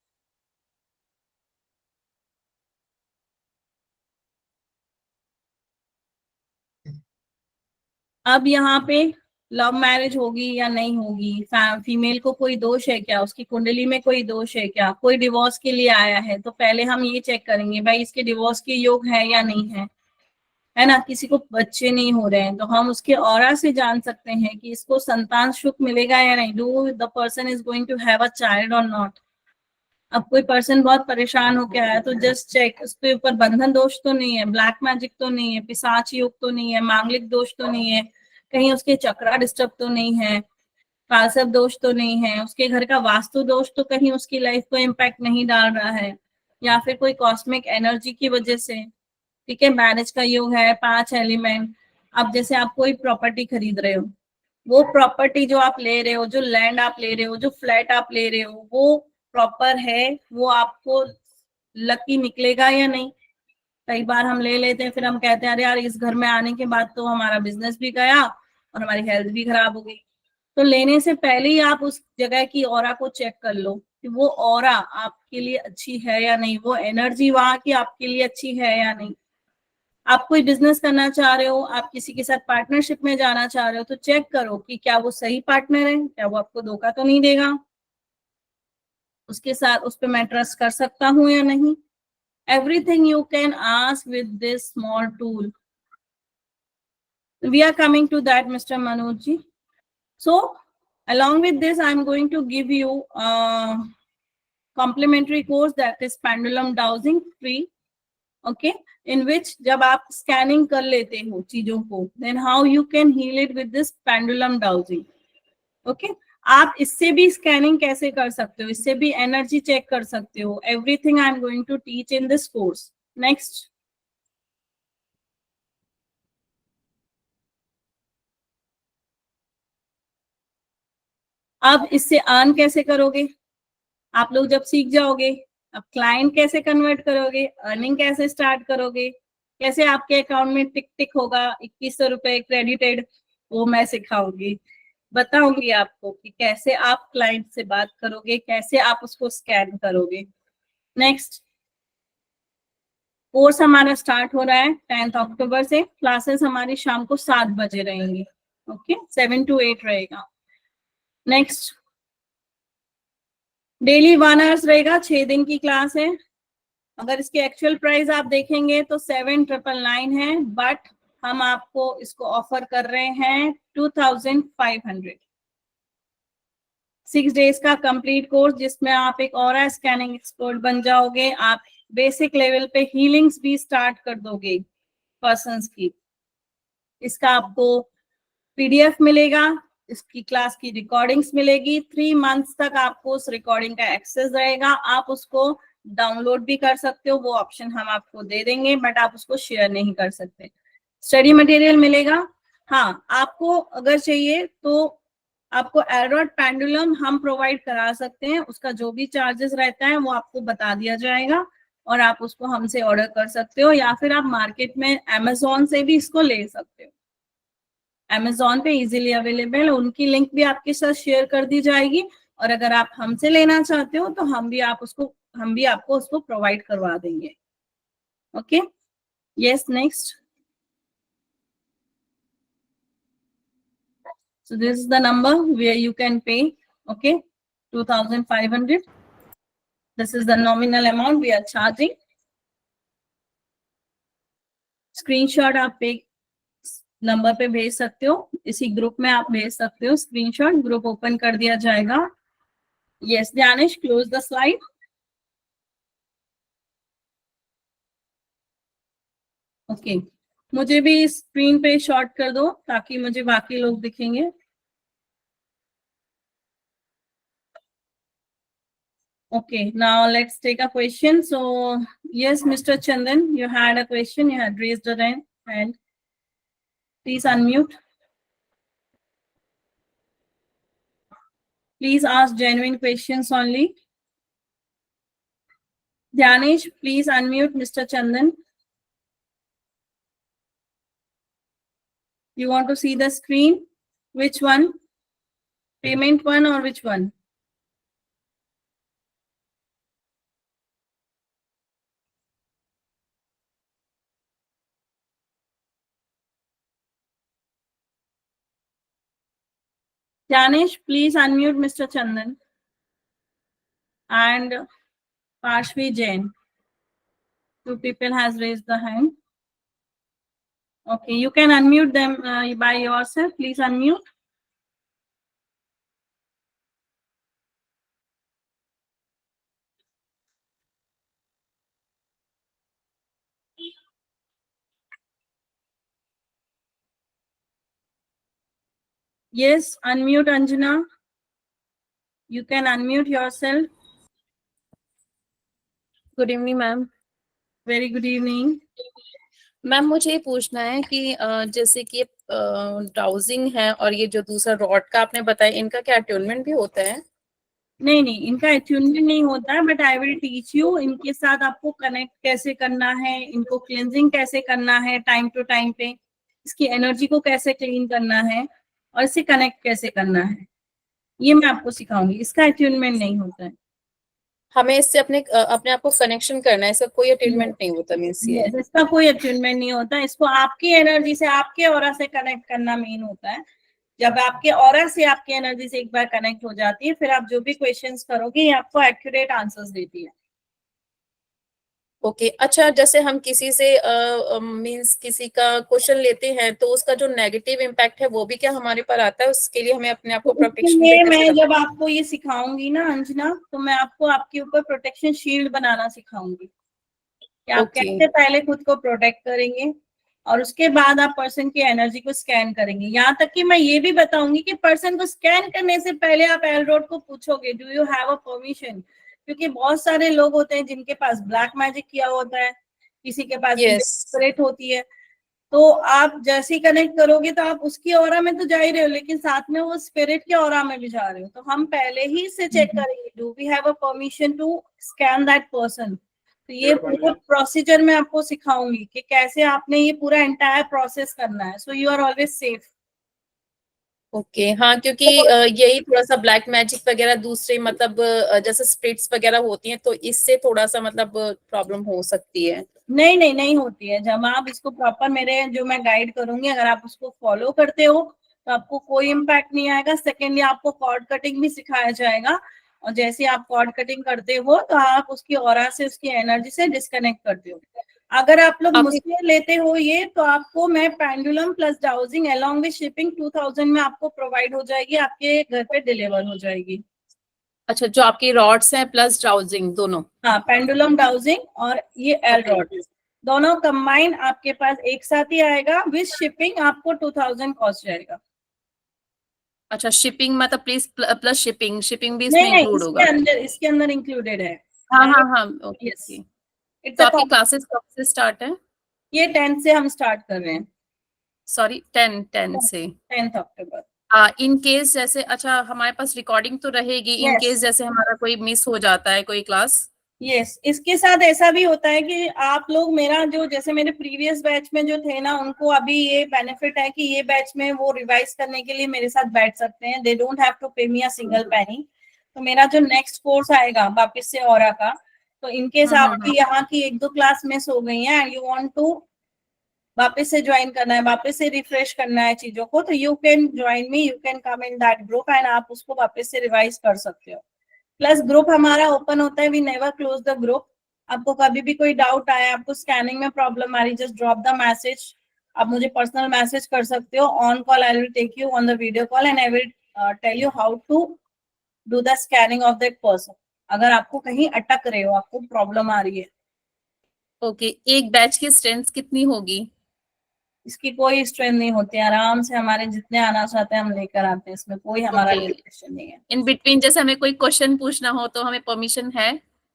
अब यहाँ पे लव मैरिज होगी या नहीं होगी, फीमेल को कोई दोष है क्या, उसकी कुंडली में कोई दोष है क्या, कोई डिवोर्स के लिए आया है, तो पहले हम ये चेक करेंगे भाई इसके डिवोर्स के योग है या नहीं है ना। किसी को बच्चे नहीं हो रहे हैं तो हम उसके ऑरा से जान सकते हैं कि इसको संतान सुख मिलेगा या नहीं, do the person is going to have a child और नॉट। अब कोई पर्सन बहुत परेशान होके आया तो जस्ट चेक उसके ऊपर बंधन दोष तो नहीं है, ब्लैक मैजिक तो नहीं है, पिशाच योग तो नहीं है, मांगलिक दोष तो नहीं है, कहीं उसके चक्रा डिस्टर्ब तो नहीं है, कालसर्प दोष तो नहीं है, उसके घर का वास्तु दोष तो कहीं उसकी लाइफ को इम्पैक्ट नहीं डाल रहा है, या फिर कोई कॉस्मिक एनर्जी की वजह से। ठीक है, मैरिज का योग है, 5 एलिमेंट। अब जैसे आप कोई प्रॉपर्टी खरीद रहे हो, वो प्रॉपर्टी जो आप ले रहे हो, जो लैंड आप ले रहे हो, जो फ्लैट आप ले रहे हो, वो प्रॉपर है, वो आपको लकी निकलेगा या नहीं। कई बार हम ले लेते हैं फिर हम कहते हैं अरे यार इस घर में आने के बाद तो हमारा बिजनेस भी गया और हमारी हेल्थ भी खराब हो गई। तो लेने से पहले ही आप उस जगह की ऑरा को चेक कर लो कि वो ऑरा आपके लिए अच्छी है या नहीं, वो एनर्जी वहां की आपके लिए अच्छी है या नहीं। आप कोई बिजनेस करना चाह रहे हो, आप किसी के साथ पार्टनरशिप में जाना चाह रहे हो, तो चेक करो कि क्या वो सही पार्टनर है, क्या वो आपको धोखा तो नहीं देगा, उसके साथ उस पर मैं ट्रस्ट कर सकता हूं या नहीं। Everything you can ask with this small tool. We are coming to that, Mr. Manoj ji. So, along with this, I'm going to give you a complimentary course that is pendulum dowsing free. Okay, in which जब आप scanning कर लेते हो चीजों को, then how you can heal it with this pendulum dowsing. Okay, आप इससे भी स्कैनिंग कैसे कर सकते हो, इससे भी एनर्जी चेक कर सकते हो। Everything I am going to teach in this course. Next, अब इससे अर्न कैसे करोगे आप लोग जब सीख जाओगे। अब क्लाइंट कैसे कन्वर्ट करोगे, अर्निंग कैसे स्टार्ट करोगे, कैसे आपके अकाउंट में टिक टिक होगा 2100 रुपए क्रेडिटेड, वो मैं सिखाऊंगी, बताऊंगी आपको कि कैसे आप क्लाइंट से बात करोगे, कैसे आप उसको स्कैन करोगे। नेक्स्ट, कोर्स हमारा स्टार्ट हो रहा है 10 अक्टूबर से। क्लासेस हमारी शाम को 7 बजे रहेंगी। ओके, 7 to 8 रहेगा। नेक्स्ट, डेली 1 आवर्स रहेगा, 6 दिन की क्लास है। अगर इसके एक्चुअल प्राइस आप देखेंगे तो 7,999 है, बट हम आपको इसको ऑफर कर रहे हैं 2,500। 6 डेज का कंप्लीट कोर्स जिसमें आप एक ऑरा स्कैनिंग एक्सपर्ट बन जाओगे, आप बेसिक लेवल पे हीलिंग्स भी स्टार्ट कर दोगे पर्सन्स की। इसका आपको पीडीएफ मिलेगा, इसकी क्लास की रिकॉर्डिंग्स मिलेगी, 3 मंथ्स तक आपको उस रिकॉर्डिंग का एक्सेस रहेगा। आप उसको डाउनलोड भी कर सकते हो, वो ऑप्शन हम आपको दे देंगे, बट आप उसको शेयर नहीं कर सकते। स्टडी मटेरियल मिलेगा। हाँ, आपको अगर चाहिए तो आपको एरोड पेंडुलम हम प्रोवाइड करा सकते हैं, उसका जो भी चार्जेस रहता है वो आपको बता दिया जाएगा और आप उसको हमसे ऑर्डर कर सकते हो, या फिर आप मार्केट में अमेजोन से भी इसको ले सकते हो। अमेजोन पे इजीली अवेलेबल, उनकी लिंक भी आपके साथ शेयर कर दी जाएगी। और अगर आप हमसे लेना चाहते हो तो हम भी आपको उसको प्रोवाइड करवा देंगे। Okay, yes, next. So this is the number where you can pay. Okay, 2,500. This is the nominal amount we are charging. Screenshot आप पे नंबर पे भेज सकते हो, इसी ग्रुप में आप भेज सकते हो स्क्रीनशॉट, ग्रुप ओपन कर दिया जाएगा। Yes Dhyanesh, close the slide. Okay, मुझे भी स्क्रीन पे शॉर्ट कर दो ताकि मुझे बाकी लोग दिखेंगे। Okay, now let's take a question. So, yes, Mr. Chandan, you had a question, you had raised a hand. Please unmute. Please ask genuine questions only. Dhyanesh, please unmute Mr. Chandan. You want to see the screen? Which one? Payment one or which one? Janish, please unmute Mr. Chandan and Parshvi Jain. 2 people has raised the hand. Okay, you can unmute them by yourself. Please unmute. Yes, unmute Anjana. You can unmute yourself. Good evening ma'am. Very good evening. Ma'am मुझे ये पूछना है कि जैसे कि dowsing है और ये जो दूसरा रॉड का आपने बताया, इनका क्या अट्यूनमेंट भी होता है? नहीं, इनका अट्यूनमेंट नहीं होता है, but I will teach you इनके साथ आपको कनेक्ट कैसे करना है, इनको क्लींजिंग कैसे करना है टाइम टू टाइम पे, इसकी एनर्जी को कैसे क्लीन करना है और इसे कनेक्ट कैसे करना है, ये मैं आपको सिखाऊंगी। इसका अट्यूनमेंट नहीं होता है। हमें इससे अपने आप को कनेक्शन करना है, इसका कोई अट्यूनमेंट नहीं होता मींस ये? इसका कोई अट्यूनमेंट नहीं होता, इसको आपकी एनर्जी से, आपके ऑरा से कनेक्ट करना मेन होता है। जब आपके ऑरा से आपकी एनर्जी से एक बार कनेक्ट हो जाती है, फिर आप जो भी क्वेश्चंस करोगे ये आपको एक्यूरेट आंसर्स देती है। ओके अच्छा, जैसे हम किसी से मींस किसी का क्वेश्चन लेते हैं तो उसका जो नेगेटिव इम्पैक्ट है वो भी क्या हमारे पर आता है? उसके लिए हमें अपने आप को प्रोटेक्शन ये मैं जब आपको ये सिखाऊंगी ना अंजना, तो मैं आपको आपके ऊपर प्रोटेक्शन शील्ड बनाना सिखाऊंगी कि आप कैसे पहले खुद को प्रोटेक्ट करेंगे और उसके बाद आप पर्सन की एनर्जी को स्कैन करेंगे। यहाँ तक कि मैं ये भी बताऊंगी कि पर्सन को स्कैन करने से पहले आप एलरोड को पूछोगे do you have a permission, क्योंकि बहुत सारे लोग होते हैं जिनके पास ब्लैक मैजिक किया होता है, किसी के पास स्पिरिट होती है, तो आप जैसे ही कनेक्ट करोगे तो आप उसकी ऑरा में तो जा ही रहे हो, लेकिन साथ में वो स्पिरिट के ऑरा में भी जा रहे हो। तो हम पहले ही से चेक करेंगे do we have a permission to scan that person. तो ये पूरा प्रोसीजर मैं आपको सिखाऊंगी कि कैसे आपने ये पूरा एंटायर प्रोसेस करना है, so you are always safe. Okay हाँ, क्योंकि यही थोड़ा सा ब्लैक मैजिक वगैरह दूसरे मतलब जैसे स्पिरिट्स वगैरह होती हैं तो इससे थोड़ा सा मतलब प्रॉब्लम हो सकती है। नहीं होती है। जब आप इसको प्रॉपर मेरे जो मैं गाइड करूंगी, अगर आप उसको फॉलो करते हो तो आपको कोई इम्पैक्ट नहीं आएगा। सेकेंडली आपको कॉर्ड कटिंग भी सिखाया जाएगा, और जैसे आप कॉर्ड कटिंग करते हो तो आप उसकी ऑरा से, उसकी एनर्जी से डिस्कनेक्ट करते हो। अगर आप लोग मुझसे लेते हो ये, तो आपको मैं pendulum plus dowsing along with shipping 2000 में आपको प्रोवाइड हो जाएगी, आपके घर पे डिलीवर हो जाएगी। अच्छा, जो आपकी रॉड्स हैं प्लस डाउजिंग दोनों? हाँ, पेंडुलम डाउजिंग और ये एल रॉड दोनों कंबाइन आपके पास एक साथ ही आएगा, विद शिपिंग आपको 2000 कॉस्ट जाएगा। अच्छा, शिपिंग मतलब प्लस शिपिंग भी इसमें इंक्लूड होगा? इसके अंदर इंक्लूडेड है। हाँ ओके। तो आपकी क्लासेस कब से स्टार्ट है? ये 10 से हम स्टार्ट कर रहे हैं। सॉरी 10 से 10 अक्टूबर। इन केस जैसे, अच्छा हमारे पास रिकॉर्डिंग तो रहेगी, इन केस जैसे हमारा कोई मिस हो जाता है कोई क्लास? यस, इसके साथ ऐसा भी होता है कि आप लोग मेरा जो, जैसे मेरे प्रीवियस बैच में जो थे ना, उनको अभी ये बेनिफिट है कि ये बैच में वो रिवाइज करने के लिए मेरे साथ बैठ सकते हैं। दे डोंट हैव टू पे मी अ सिंगल पेनी। तो मेरा जो नेक्स्ट कोर्स आएगा वापस से ऑरा का, तो इनकेस आपकी यहाँ की 1-2 क्लास मिस हो गई है एंड यू वांट टू वापस से ज्वाइन करना है, वापस से रिफ्रेश करना है चीजों को, तो you can join me, you can come in that group and आप उसको वापस से रिवाइज कर सकते हो। प्लस ग्रुप हमारा ओपन होता है, we never close the group. आपको कभी भी कोई डाउट आया, आपको स्कैनिंग में प्रॉब्लम आ रही, जस्ट ड्रॉप द मैसेज। आप मुझे पर्सनल मैसेज कर सकते हो। On call I will take you on the video call and I will tell you how to do the scanning of that person, अगर आपको कहीं अटक रहे हो, आपको प्रॉब्लम आ रही है। ओके, एक बैच की स्ट्रेंथ कितनी होगी? इसकी कोई स्ट्रेंथ नहीं होती, आराम से हमारे जितने आना चाहते हैं हम लेकर आते हैं, इसमें कोई हमारा लिमिटेशन नहीं है। इन बिटवीन जैसे हमें कोई क्वेश्चन पूछना हो तो हमें परमिशन है?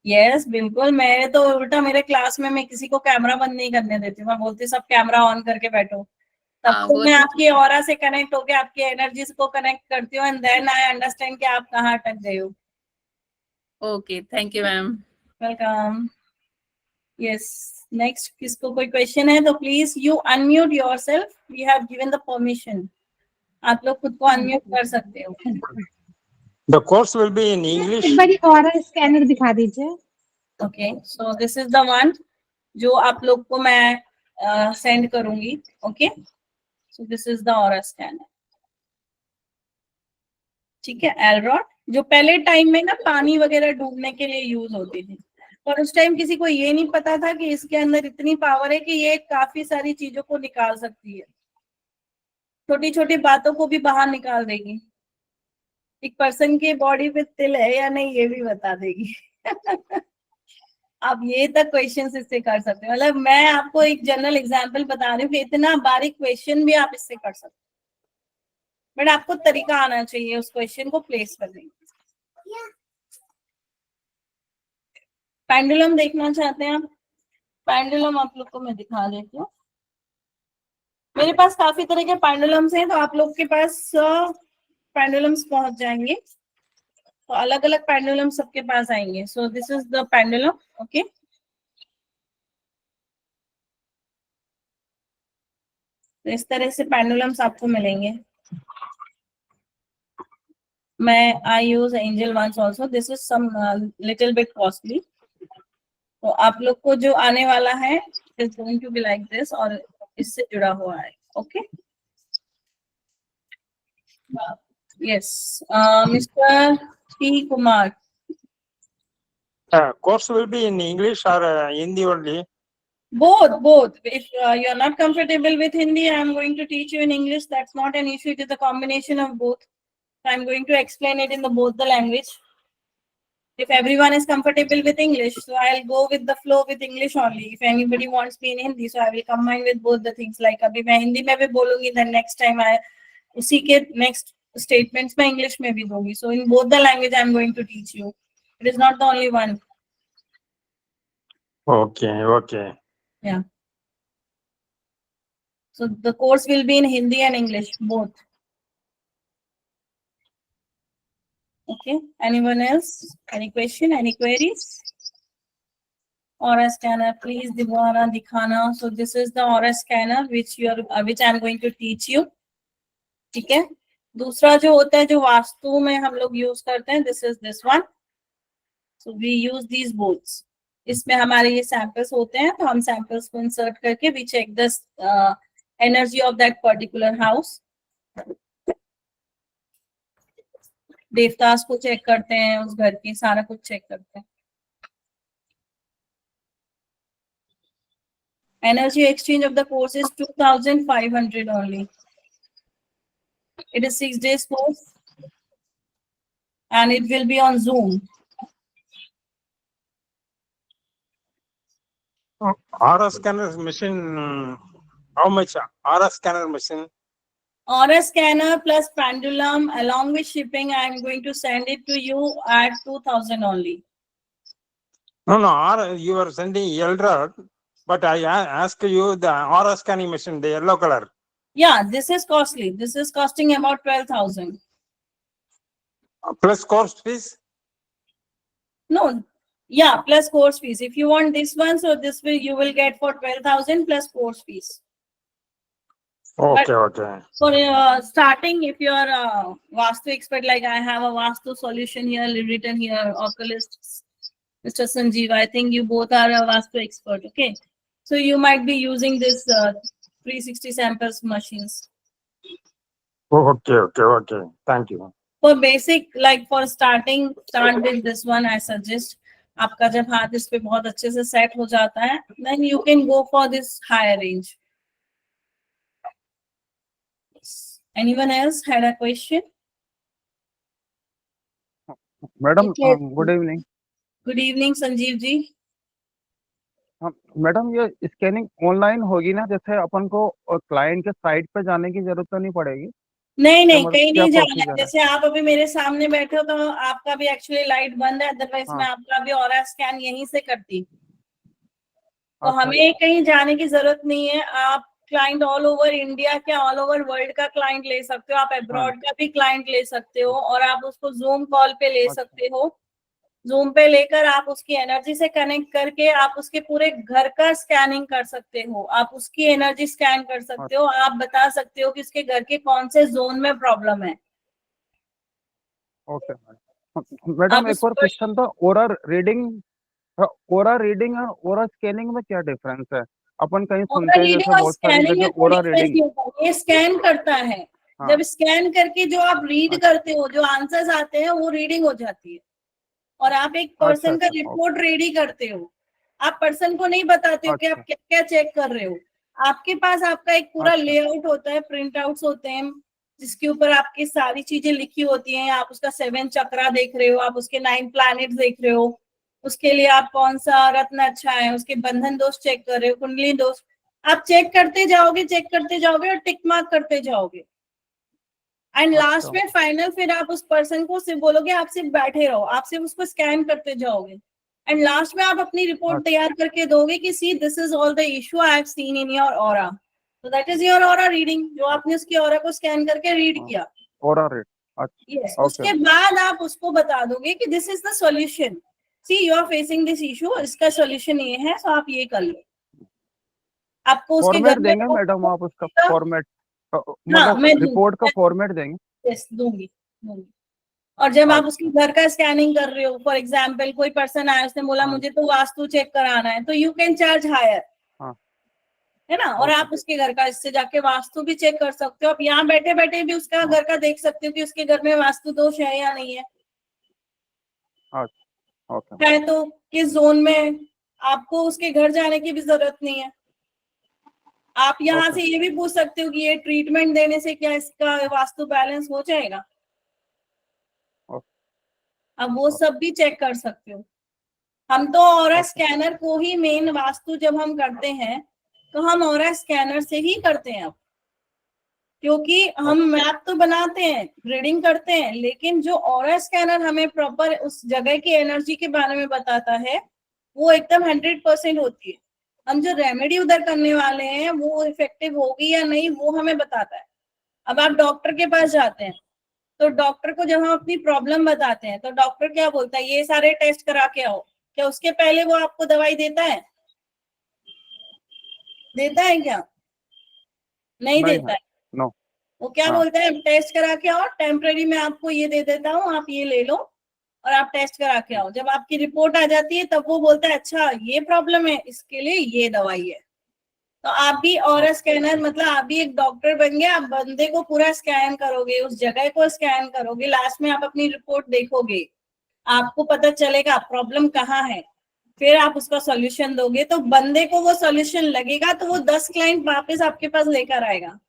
यस बिल्कुल। मेरे तो उल्टा, मेरे क्लास में मैं किसी को कैमरा बंद नहीं करने देती, मैं बोलती सब कैमरा ऑन करके बैठो, तब तो मैं आपकी ऑरा से कनेक्ट होके आपकी एनर्जी को कनेक्ट करती हूँ एंड देन आई अंडरस्टैंड कि आप कहाँ अटक गए हो। Okay, thank you ma'am. Welcome. Yes, next किसको कोई क्वेश्चन है तो please you unmute yourself, we have given the permission. आप लोग खुद को अनम्यूट कर सकते हो। The course will be in English. एक बार ऑरा स्कैनर दिखा दीजिए। Okay, so this is the one जो आप लोग को मैं सेंड करूंगी। Okay, so this is the aura scanner. ठीक है, एलरॉड, जो पहले टाइम में ना पानी वगैरह डूबने के लिए यूज होती थी, पर उस टाइम किसी को ये नहीं पता था कि इसके अंदर इतनी पावर है कि ये काफी सारी चीजों को निकाल सकती है, छोटी छोटी बातों को भी बाहर निकाल देगी। एक पर्सन की बॉडी पे तिल है या नहीं ये भी बता देगी। आप ये तक क्वेश्चन इससे कर सकते हो, मतलब मैं आपको एक जनरल एग्जांपल बता रही हूँ कि इतना बारीक क्वेश्चन भी आप इससे कर सकते हो, बट आपको तरीका आना चाहिए उस क्वेश्चन को प्लेस करने का। पेंडुलम देखना चाहते हैं आप? पेंडुलम आप लोग को मैं दिखा देती हूँ। मेरे पास काफी तरह के पेंडुलम्स हैं, तो आप लोग के पास पेंडुलम्स पहुंच जाएंगे, तो अलग अलग पेंडुलम सबके पास आएंगे। So this is the pendulum, okay. तो इस तरह से पेंडुलम्स आपको मिलेंगे। मैं I use angel once also, this is some little bit costly. तो आप लोग को जो आने वाला है is going to be like this, और इससे जुड़ा हुआ है, okay. Yes, mister P. Kumar, Course will be in English or Hindi only? both. If you are not comfortable with Hindi, I am going to teach you in English. That's not an issue. It is a combination of both. So I am going to explain it in both the language. If everyone is comfortable with English, so I'll go with the flow with English only. If anybody wants me in Hindi, so I will combine with both the things. Like अभी मैं हिंदी में भी बोलूंगी, then next time I उसी के next statements मैं English में भी दूंगी. So in both the language I am going to teach you. It is not the only one. Okay. Yeah. So the course will be in Hindi and English, both. Okay. Anyone else? Any question? Any queries? Aura scanner, please दोबारा दिखाना. So this is the aura scanner which I am going to teach you. ठीक है. दूसरा जो होता है जो वास्तु में हम लोग यूज करते हैं, this is this one. So we use these boards. इसमें हमारे ये सैंपल्स होते हैं, तो हम सैंपल्स को इंसर्ट करके we check the energy of that particular house. देवतास को चेक करते हैं, उस घर की सारा कुछ चेक करते हैं. Energy exchange of the course is 2,500 only. It is 6 days course and it will be on Zoom. Aura scanner machine, how much Aura scanner machine? Aura scanner plus pendulum along with shipping, I am going to send it to you at 2,000 only. No, Aura, you are sending Eldrod, but I ask you the Aura scanning machine, the yellow color. Yeah, this is costly. This is costing about 12,000. Plus course fees? No, yeah, plus course fees. If you want this one, so this will you will get for 12,000 plus course fees. Okay. For starting, if you are a Vastu expert, like I have a Vastu solution here written here, oculist, Mr. Sanjeev, I think you both are a Vastu expert, okay? So you might be using this 360 samples machines. Okay. Thank you. For basic, like for starting, start with this one, I suggest. आपका जब हाथ इस पे बहुत अच्छे से set हो जाता है, then you can go for this higher range. Anyone else had a question? Madam good evening. Good evening, Sanjeev ji. Madam ये स्कैनिंग ऑनलाइन होगी ना, जैसे अपन को क्लाइंट के साइट पे जाने की जरूरत तो नहीं पड़ेगी? नहीं मतलब कहीं क्या नहीं जाना procedure है. है? जैसे आप अभी मेरे सामने बैठे हो, तो आपका भी एक्चुअली लाइट बंद है, अदरवाइज हाँ. मैं आपका भी ऑरा स्कैन यहीं से करती. तो अच्छा. हमें कहीं जाने की जरूरत नहीं है. आप क्लाइंट ऑल ओवर इंडिया क्या ऑल ओवर वर्ल्ड का क्लाइंट ले सकते हो, आप अब्रॉड का भी क्लाइंट ले सकते हो, और आप उसको जूम कॉल पे ले अच्छा. सकते हो. जूम पे लेकर आप उसकी एनर्जी से कनेक्ट करके आप उसके पूरे घर का स्कैनिंग कर सकते हो. आप उसकी एनर्जी स्कैन कर सकते हो. आप बता सकते हो कि उसके घर के कौन से जोन में प्रॉब्लम है. ओके मैडम, एक और क्वेश्चन था. ओरा रीडिंग और ओरा स्कैनिंग में क्या डिफरेंस है? अपन कहीं सुनते हैं जैसे बहुत सारी जगह ओरा रीडिंग. ये स्कैन करता है, हाँ। जब स्कैन करके जो आप रीड करते हो, जो आंसर्स आते हैं वो रीडिंग हो जाती है, और आप एक पर्सन का अच्छा, रिपोर्ट रेडी करते हो। आप पर्सन को नहीं बताते हो कि आप अच्छा, क्या क्या चेक कर रहे हो। आपके पास आपका एक पूरा अच्छा, लेआउट होता है, प्रिंट आउट्स होते हैं, जिसके ऊपर आपकी सारी चीजें लिखी होती हैं। आप उसका 7 चक्रा देख रहे हो, आप उसके 9 प्लैनेट देख रहे हो, उसके लिए आप कौन सा रत्न अच्छा है, उसके बंधन दोष चेक कर रहे हो, कुंडली दोष। आप चेक करते जाओगे और टिक मार्क करते जाओगे, एंड लास्ट अच्छा, में फाइनल फिर आप उस पर्सन को सिर्फ बोलोगे, आप सिर्फ बैठे रहो, आप सिर्फ उसको स्कैन करते जाओगे, एंड लास्ट में आप अपनी रिपोर्ट अच्छा, तैयार करके दोगे कि see this is all the issue I have seen in your aura, so that is your aura reading, जो आपने उसकी ऑरा को स्कैन करके रीड हाँ, किया। ओरा रेड, यस, अच्छा, उसके ओके, बाद आप उसको बता दोगे कि this is the solution, see you are facing this issue, इसका सॉल्यूशन ये है, सो आप ये कर लो। आपको उसके घर फॉर्मेट में देंगे मैडम आप उसका फॉर्मेट, हाँ, मतलब मैं रिपोर्ट का दूंगी, फॉर्मेट देंगे। यस दूंगी। और जब आप उसके अच्छा, घर का स्कैनिंग कर रहे हो, फॉर एग्जाम्पल कोई पर्सन आया, उसने बोला हाँ, मुझे तो वास्तु चेक कराना है, तो यू कैन चार्ज हायर, हाँ, है ना, और ओके, आप उसके घर का इससे जाके वास्तु भी चेक कर सकते हो। आप यहाँ बैठे बैठे भी उसका हाँ, घर का देख सकते हो कि उसके घर में वास्तु दोष है या नहीं है अच्छा, ओके, तो किस जोन में। आपको उसके घर जाने की भी जरूरत नहीं है। आप यहाँ ओके, से ये भी पूछ सकते हो कि ये ट्रीटमेंट देने से क्या इसका वास्तु बैलेंस हो जाएगा, ओके, अब वो सब भी चेक कर सकते हो। हम तो ऑरा ओके, स्कैनर को ही मेन, वास्तु जब हम करते हैं तो हम ऑरा स्कैनर से ही करते हैं अब, क्योंकि हम अच्छा, मैप तो बनाते हैं, रीडिंग करते हैं, लेकिन जो ऑरा स्कैनर हमें प्रॉपर उस जगह की एनर्जी के बारे में बताता है, वो एकदम 100% होती है। हम जो रेमेडी उधर करने वाले हैं वो इफेक्टिव होगी या नहीं वो हमें बताता है। अब आप डॉक्टर के पास जाते हैं, तो डॉक्टर को जब हम अपनी प्रॉब्लम बताते हैं तो डॉक्टर क्या बोलता है, ये सारे टेस्ट करा के आओ। क्या उसके पहले वो आपको दवाई देता है? देता है क्या? नहीं नहीं देता है, है। नो, वो क्या हाँ, बोलता है, टेस्ट करा के आओ, टेम्पररी में आपको ये दे देता हूँ, आप ये ले लो और आप टेस्ट करा के आओ। जब आपकी रिपोर्ट आ जाती है तब वो बोलता है अच्छा ये प्रॉब्लम है, इसके लिए ये दवाई है। तो आप भी और ओके, स्कैनर, मतलब आप भी एक डॉक्टर बन गए। आप बंदे को पूरा स्कैन करोगे, उस जगह को स्कैन करोगे, लास्ट में आप अपनी रिपोर्ट देखोगे, आपको पता चलेगा प्रॉब्लम कहाँ है, फिर आप उसका सॉल्यूशन दोगे। तो बंदे को वो सॉल्यूशन लगेगा तो वो 10 क्लाइंट वापस आपके पास लेकर आएगा।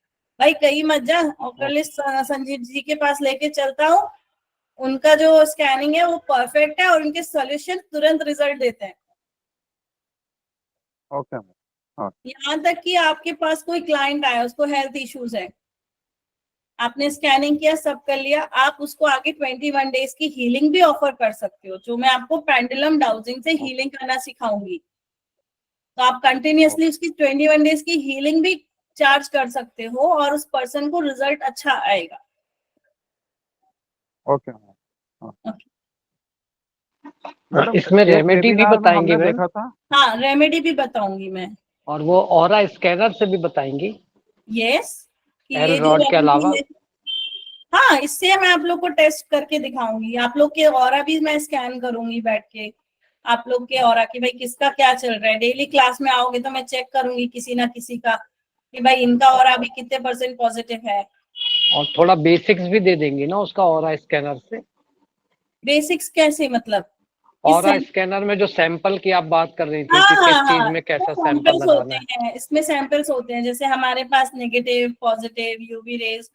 भाई कहीं मत जा, ओके, ऑकलिस्ट संजीव जी के पास लेके चलता हूँ, उनका जो स्कैनिंग है वो परफेक्ट है और उनके सॉल्यूशन तुरंत रिजल्ट देते हैं। ओके, हाँ, यहाँ तक कि आपके पास कोई क्लाइंट आया, उसको हेल्थ इश्यूज है, आपने स्कैनिंग किया, सब कर लिया, आप उसको आगे 21 डेज की हीलिंग भी ऑफर कर सकते हो, जो मैं आपको पेंडुलम डाउजिंग से हीलिंग करना सिखाऊंगी। तो आप कंटिन्यूअसली उसकी 21 डेज की हीलिंग भी चार्ज कर सकते हो और उस पर्सन को रिजल्ट अच्छा आएगा। ओके, हाँ, Okay. मैडम इसमें एक रेमेडी भी वेबिनार में बताएंगे हमने मैम, देखा था, हाँ, रेमेडी भी बताऊंगी मैं। और वो ऑरा स्कैनर से भी बताएंगी यस, कि एल ये जो रॉड के रेमेडी अलावा। है, हाँ, इससे मैं आप लोग को टेस्ट करके दिखाऊंगी। आप लोग के ऑरा भी मैं स्कैन करूंगी बैठ के, आप लोग के ऑरा की भाई किसका क्या चल रहा है। डेली क्लास में आओगे तो मैं चेक करूंगी किसी ना किसी का, कि भाई इनका ऑरा अभी कितने % पॉजिटिव है। और थोड़ा बेसिक्स भी दे देंगी ना उसका ऑरा स्कैनर से। बेसिक्स कैसे, मतलब ऑरा किससे? स्कैनर में जो सैंपल की आप बात कर रही थी हाँ कि किस हाँ चीज हाँ, में इसमें कैसा सैंपल सैंपल्स होते लगाना है। हैं, इसमें सैंपल्स होते हैं, जैसे हमारे पास नेगेटिव, पॉजिटिव, यूवी रेज,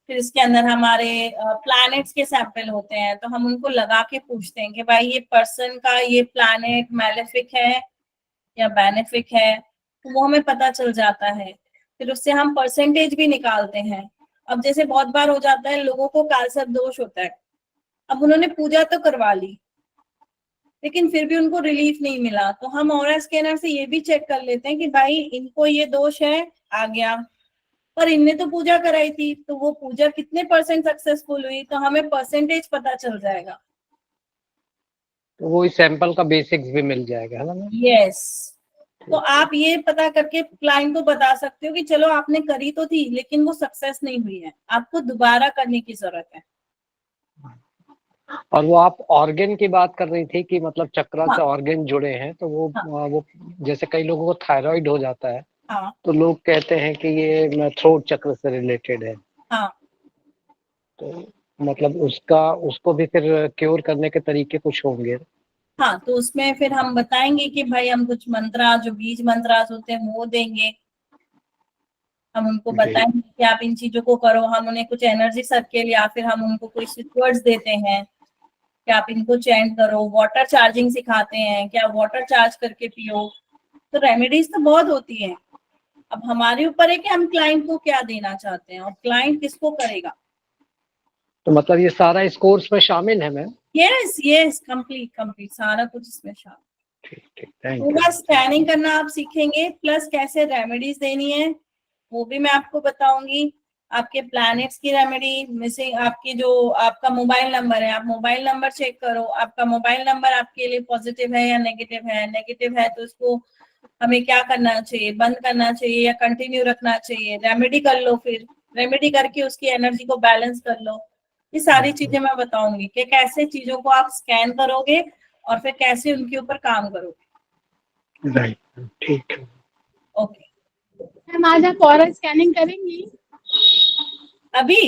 फिर इसके अंदर हमारे प्लैनेट्स के सैंपल होते हैं। तो हम उनको लगा के पूछते हैं कि भाई ये पर्सन का ये प्लैनेट मैलेफिक है या बेनिफिक है, तो वो हमें पता चल जाता है। फिर उससे हम परसेंटेज भी निकालते हैं। अब जैसे बहुत बार हो जाता है लोगों को कालसर्प दोष होता है, अब उन्होंने पूजा तो करवा ली लेकिन फिर भी उनको रिलीफ नहीं मिला, तो हम ऑरा स्कैनर से ये भी चेक कर लेते हैं कि भाई इनको ये दोष है, आ गया, पर इनने तो पूजा कराई थी, तो वो पूजा कितने % सक्सेसफुल हुई, तो हमें परसेंटेज पता चल जाएगा। तो वो इस सैंपल का बेसिक्स भी मिल जाएगा, है ना मैम। यस, तो आप ये पता करके क्लाइंट को बता सकते हो कि चलो आपने करी तो थी लेकिन वो सक्सेस नहीं हुई है, आपको दोबारा करने की जरूरत है। और वो आप ऑर्गन की बात कर रही थी कि मतलब चक्रा हाँ से ऑर्गन जुड़े हैं, तो हाँ वो जैसे कई लोगों को थायराइड हो जाता है, हाँ तो लोग कहते हैं कि ये थ्रोट चक्र से रिलेटेड है। हाँ, तो मतलब उसको भी फिर क्योर करने के तरीके कुछ होंगे। हाँ, तो उसमें फिर हम बताएंगे कि भाई हम कुछ मंत्रा, जो बीज मंत्रास होते हैं वो देंगे, हम उनको जी। बताएंगे कि आप इन चीजों को करो, हम उन्हें कुछ एनर्जी सर्कल या फिर हम उनको कोई वर्ड्स देते हैं कि आप इनको चैंट करो, वाटर चार्जिंग सिखाते हैं कि आप वाटर चार्ज करके पियो। तो रेमेडीज तो बहुत होती है, अब हमारे ऊपर है कि हम क्लाइंट को क्या देना चाहते हैं और क्लाइंट किसको करेगा। तो मतलब ये सारा इस कोर्स में शामिल है मैम? यस यस, कंप्लीट सारा कुछ इसमें शामिल। ठीक ठीक, थैंक पूरा यू। स्कैनिंग करना आप सीखेंगे, प्लस कैसे रेमेडीज देनी है वो भी मैं आपको बताऊंगी। आपके प्लैनेट्स की रेमेडी, मिसिंग आपकी जो आपका मोबाइल नंबर है, आप मोबाइल नंबर चेक करो, आपका मोबाइल नंबर आपके लिए पॉजिटिव है या नेगेटिव है। नेगेटिव है तो उसको हमें क्या करना चाहिए, बंद करना चाहिए या कंटिन्यू रखना चाहिए। रेमेडी कर लो, फिर रेमेडी करके उसकी एनर्जी को बैलेंस कर लो। ये सारी चीजें मैं बताऊंगी कि कैसे चीजों को आप स्कैन करोगे और फिर कैसे उनके ऊपर काम करोगे। राइट, ठीक है। ओके, मैम आज आप ऑरा स्कैनिंग करेंगी? अभी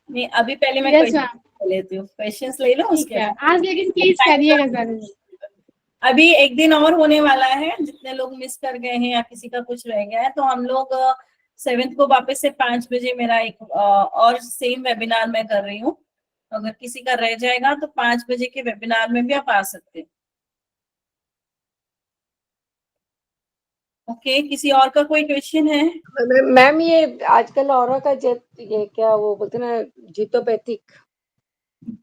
नहीं, अभी पहले मैं यस क्वेश्चन मैम, लेती हूँ, क्वेश्चंस ले लो ठीक उसके है। बाद। आज लेकिन प्लीज करिएगा जरूर। अभी एक दिन और होने वाला है, जितने लोग मिस कर गए हैं या किसी का कुछ रह गया है तो हम लोग 7th को वापस से 5 बजे मेरा एक और सेम वेबिनार मैं कर रही हूँ। अगर किसी का रह जाएगा तो 5 बजे के वेबिनार में भी आप आ सकते हैं। ओके, किसी और का कोई क्वेश्चन है? मैम ये आजकल औरा का ये क्या वो बोलते हैं ना,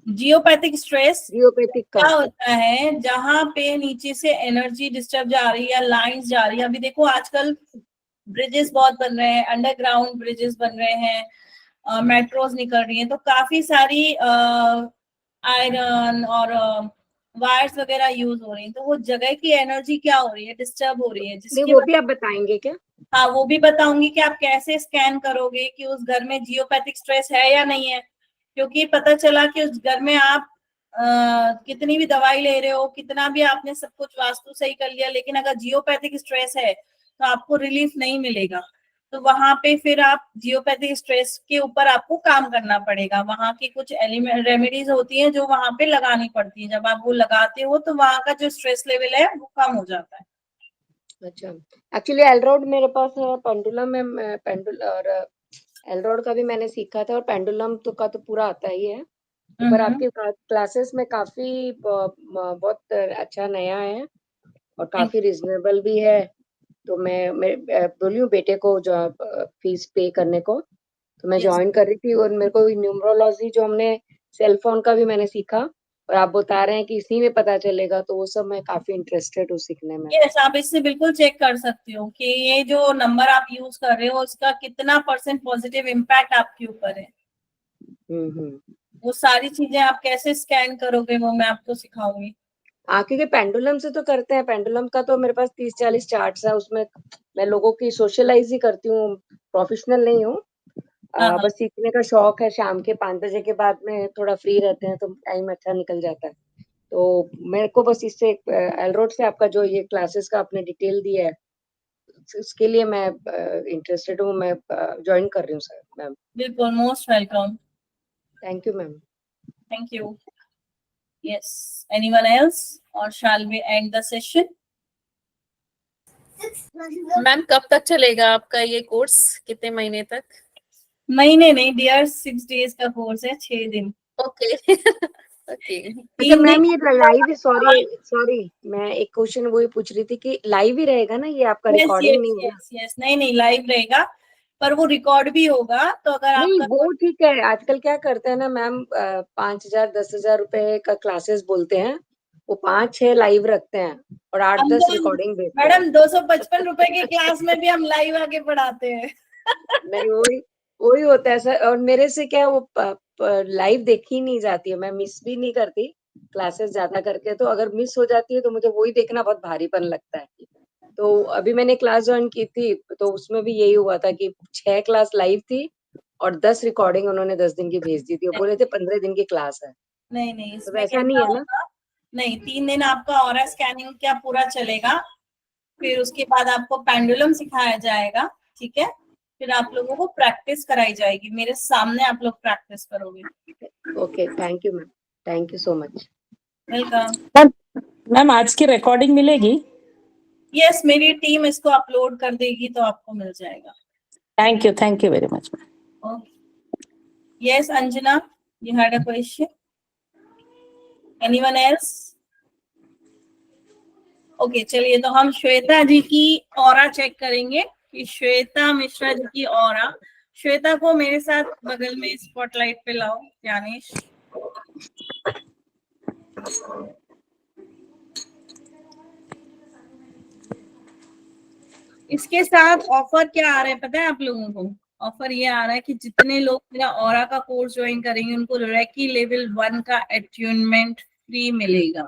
जियोपैथिक स्ट्रेस जियोपैथिक का क्या होता है, जहां पे नीचे से एनर्जी डिस्टर्ब जा रही है, लाइंस जा रही है। अभी देखो आजकल ब्रिजेस बहुत बन रहे हैं, अंडरग्राउंड ब्रिजेस बन रहे हैं, मेट्रोज निकल रही हैं, तो काफी सारी आयरन और वायर्स वगैरह यूज हो रही हैं, तो वो जगह की एनर्जी क्या हो रही है, डिस्टर्ब हो रही है, नहीं, जिसकी वो भी आप बताएंगे क्या? हाँ, वो भी बताऊंगी कि आप कैसे स्कैन करोगे कि उस घर में जियोपैथिक स्ट्रेस है या नहीं है। क्योंकि पता चला कि उस घर में आप कितनी भी दवाई ले रहे हो, कितना भी आपने सब कुछ वास्तु सही कर लिया, लेकिन अगर जियोपैथिक स्ट्रेस है तो आपको रिलीफ नहीं मिलेगा। तो वहां पे फिर आप जियोपैथिक स्ट्रेस के ऊपर आपको काम करना पड़ेगा। वहां की कुछ एलिमेंट रेमेडीज होती हैं जो वहां पे लगानी पड़ती है। जब आप वो लगाते हो तो वहां का जो स्ट्रेस लेवल है वो कम हो जाता है। अच्छा, एक्चुअली एलरोड मेरे पास है, पेंडुलम में पेंडुल और एलरोड का भी मैंने सीखा था और पेंडुलम तो का तो पूरा आता ही है। तो पर आपकी क्लासेस में काफी बहुत अच्छा नया है और काफी रिजनेबल भी है। तो मैं बोली हूँ बेटे को जो फीस पे करने को, तो मैं Yes. ज्वाइन कर रही थी। और मेरे को न्यूमरोलॉजी जो हमने सेल फोन का भी मैंने सीखा और आप बता रहे हैं कि इसी में पता चलेगा, तो वो सब मैं काफी इंटरेस्टेड हूँ सीखने में। यस, आप इससे बिल्कुल चेक कर सकते हो कि ये जो नंबर आप यूज कर रहे हो उसका कितना % पॉजिटिव इम्पैक्ट आपके ऊपर है। वो सारी चीजें आप कैसे स्कैन करोगे वो मैं आपको सिखाऊंगी। हाँ, क्योंकि पेंडुलम से तो करते हैं, पेंडुलम का तो मेरे पास 30-40 चार्ट्स है। उसमें मैं लोगों की सोशलाइज ही करती हूँ, प्रोफेशनल नहीं हूँ। हाँ, बस सीखने का शौक है। शाम के 5 बजे के बाद में थोड़ा फ्री रहते हैं तो टाइम अच्छा निकल जाता है। तो मेरे को बस इससे एलरोड से आपका जो ये क्लासेस का आपने डिटेल दिया है, उसके लिए मैं इंटरेस्टेड हूँ। मैं ज्वाइन कर रही हूँ सर मैम। बिल्कुल, most welcome. Thank you ma'am. Thank you. Yes, anyone else और shall we end the session? Ma'am कब तक चलेगा आपका ये कोर्स, कितने महीने तक? महीने नहीं डियर, 6 डेज का कोर्स है, 6 दिन। Okay okay. अच्छा मैम, ये लाइव, सॉरी मैं एक क्वेश्चन वही पूछ रही थी कि लाइव ही रहेगा ना ये आपका, रिकॉर्डिंग नहीं होगा? यस, नहीं लाइव रहेगा, पर वो रिकॉर्ड भी होगा। तो अगर नहीं, आपका वो ठीक है। आजकल क्या करते हैं ना मैम, 5,000-10,000 रुपए का क्लासेस बोलते हैं, वो 5-6 लाइव रखते हैं और 8-10 रिकॉर्डिंग भेजते हैं। मैडम 255 रुपए की क्लास में भी हम लाइव आके पढ़ाते हैं। नहीं, वही होता है सर। और मेरे से क्या वो लाइव देखी नहीं जाती है, मैं मिस भी नहीं करती क्लासेस ज्यादा करके। तो अगर मिस हो जाती है तो मुझे वही देखना बहुत भारीपन लगता है। तो अभी मैंने क्लास ज्वाइन की थी तो उसमें भी यही हुआ था कि 6 क्लास लाइव थी और 10 रिकॉर्डिंग उन्होंने 10 दिन की भेज दी थी। वो बोले थे 15 दिन की क्लास है। नहीं तो इसमें वैसा कैसा नहीं है ना? होगा, नहीं 3 दिन आपका ऑरा स्कैनिंग क्या पूरा चलेगा। फिर उसके बाद आपको पेंडुलम सिखाया जाएगा, ठीक है। फिर आप लोगों को प्रैक्टिस कराई जाएगी, मेरे सामने आप लोग प्रैक्टिस करोगे। Okay, thank you ma'am, thank you so much. Welcome. Ma'am आज की रिकॉर्डिंग मिलेगी? यस, मेरी टीम इसको अपलोड कर देगी तो आपको मिल जाएगा। Thank you very much ma'am. Okay. Yes, Anjana, you had a question. Anyone else? Okay, चलिए तो हम श्वेता जी की ऑरा चेक करेंगे कि श्वेता मिश्रा जी की ऑरा। श्वेता को मेरे साथ बगल में स्पॉटलाइट पे लाओ, ज्ञानेश। इसके साथ ऑफर क्या आ रहा है पता है आप लोगों को? ऑफर ये आ रहा है कि जितने लोग मेरा ऑरा का कोर्स ज्वाइन करेंगे उनको रेकी लेवल 1 का अट्यूनमेंट फ्री मिलेगा।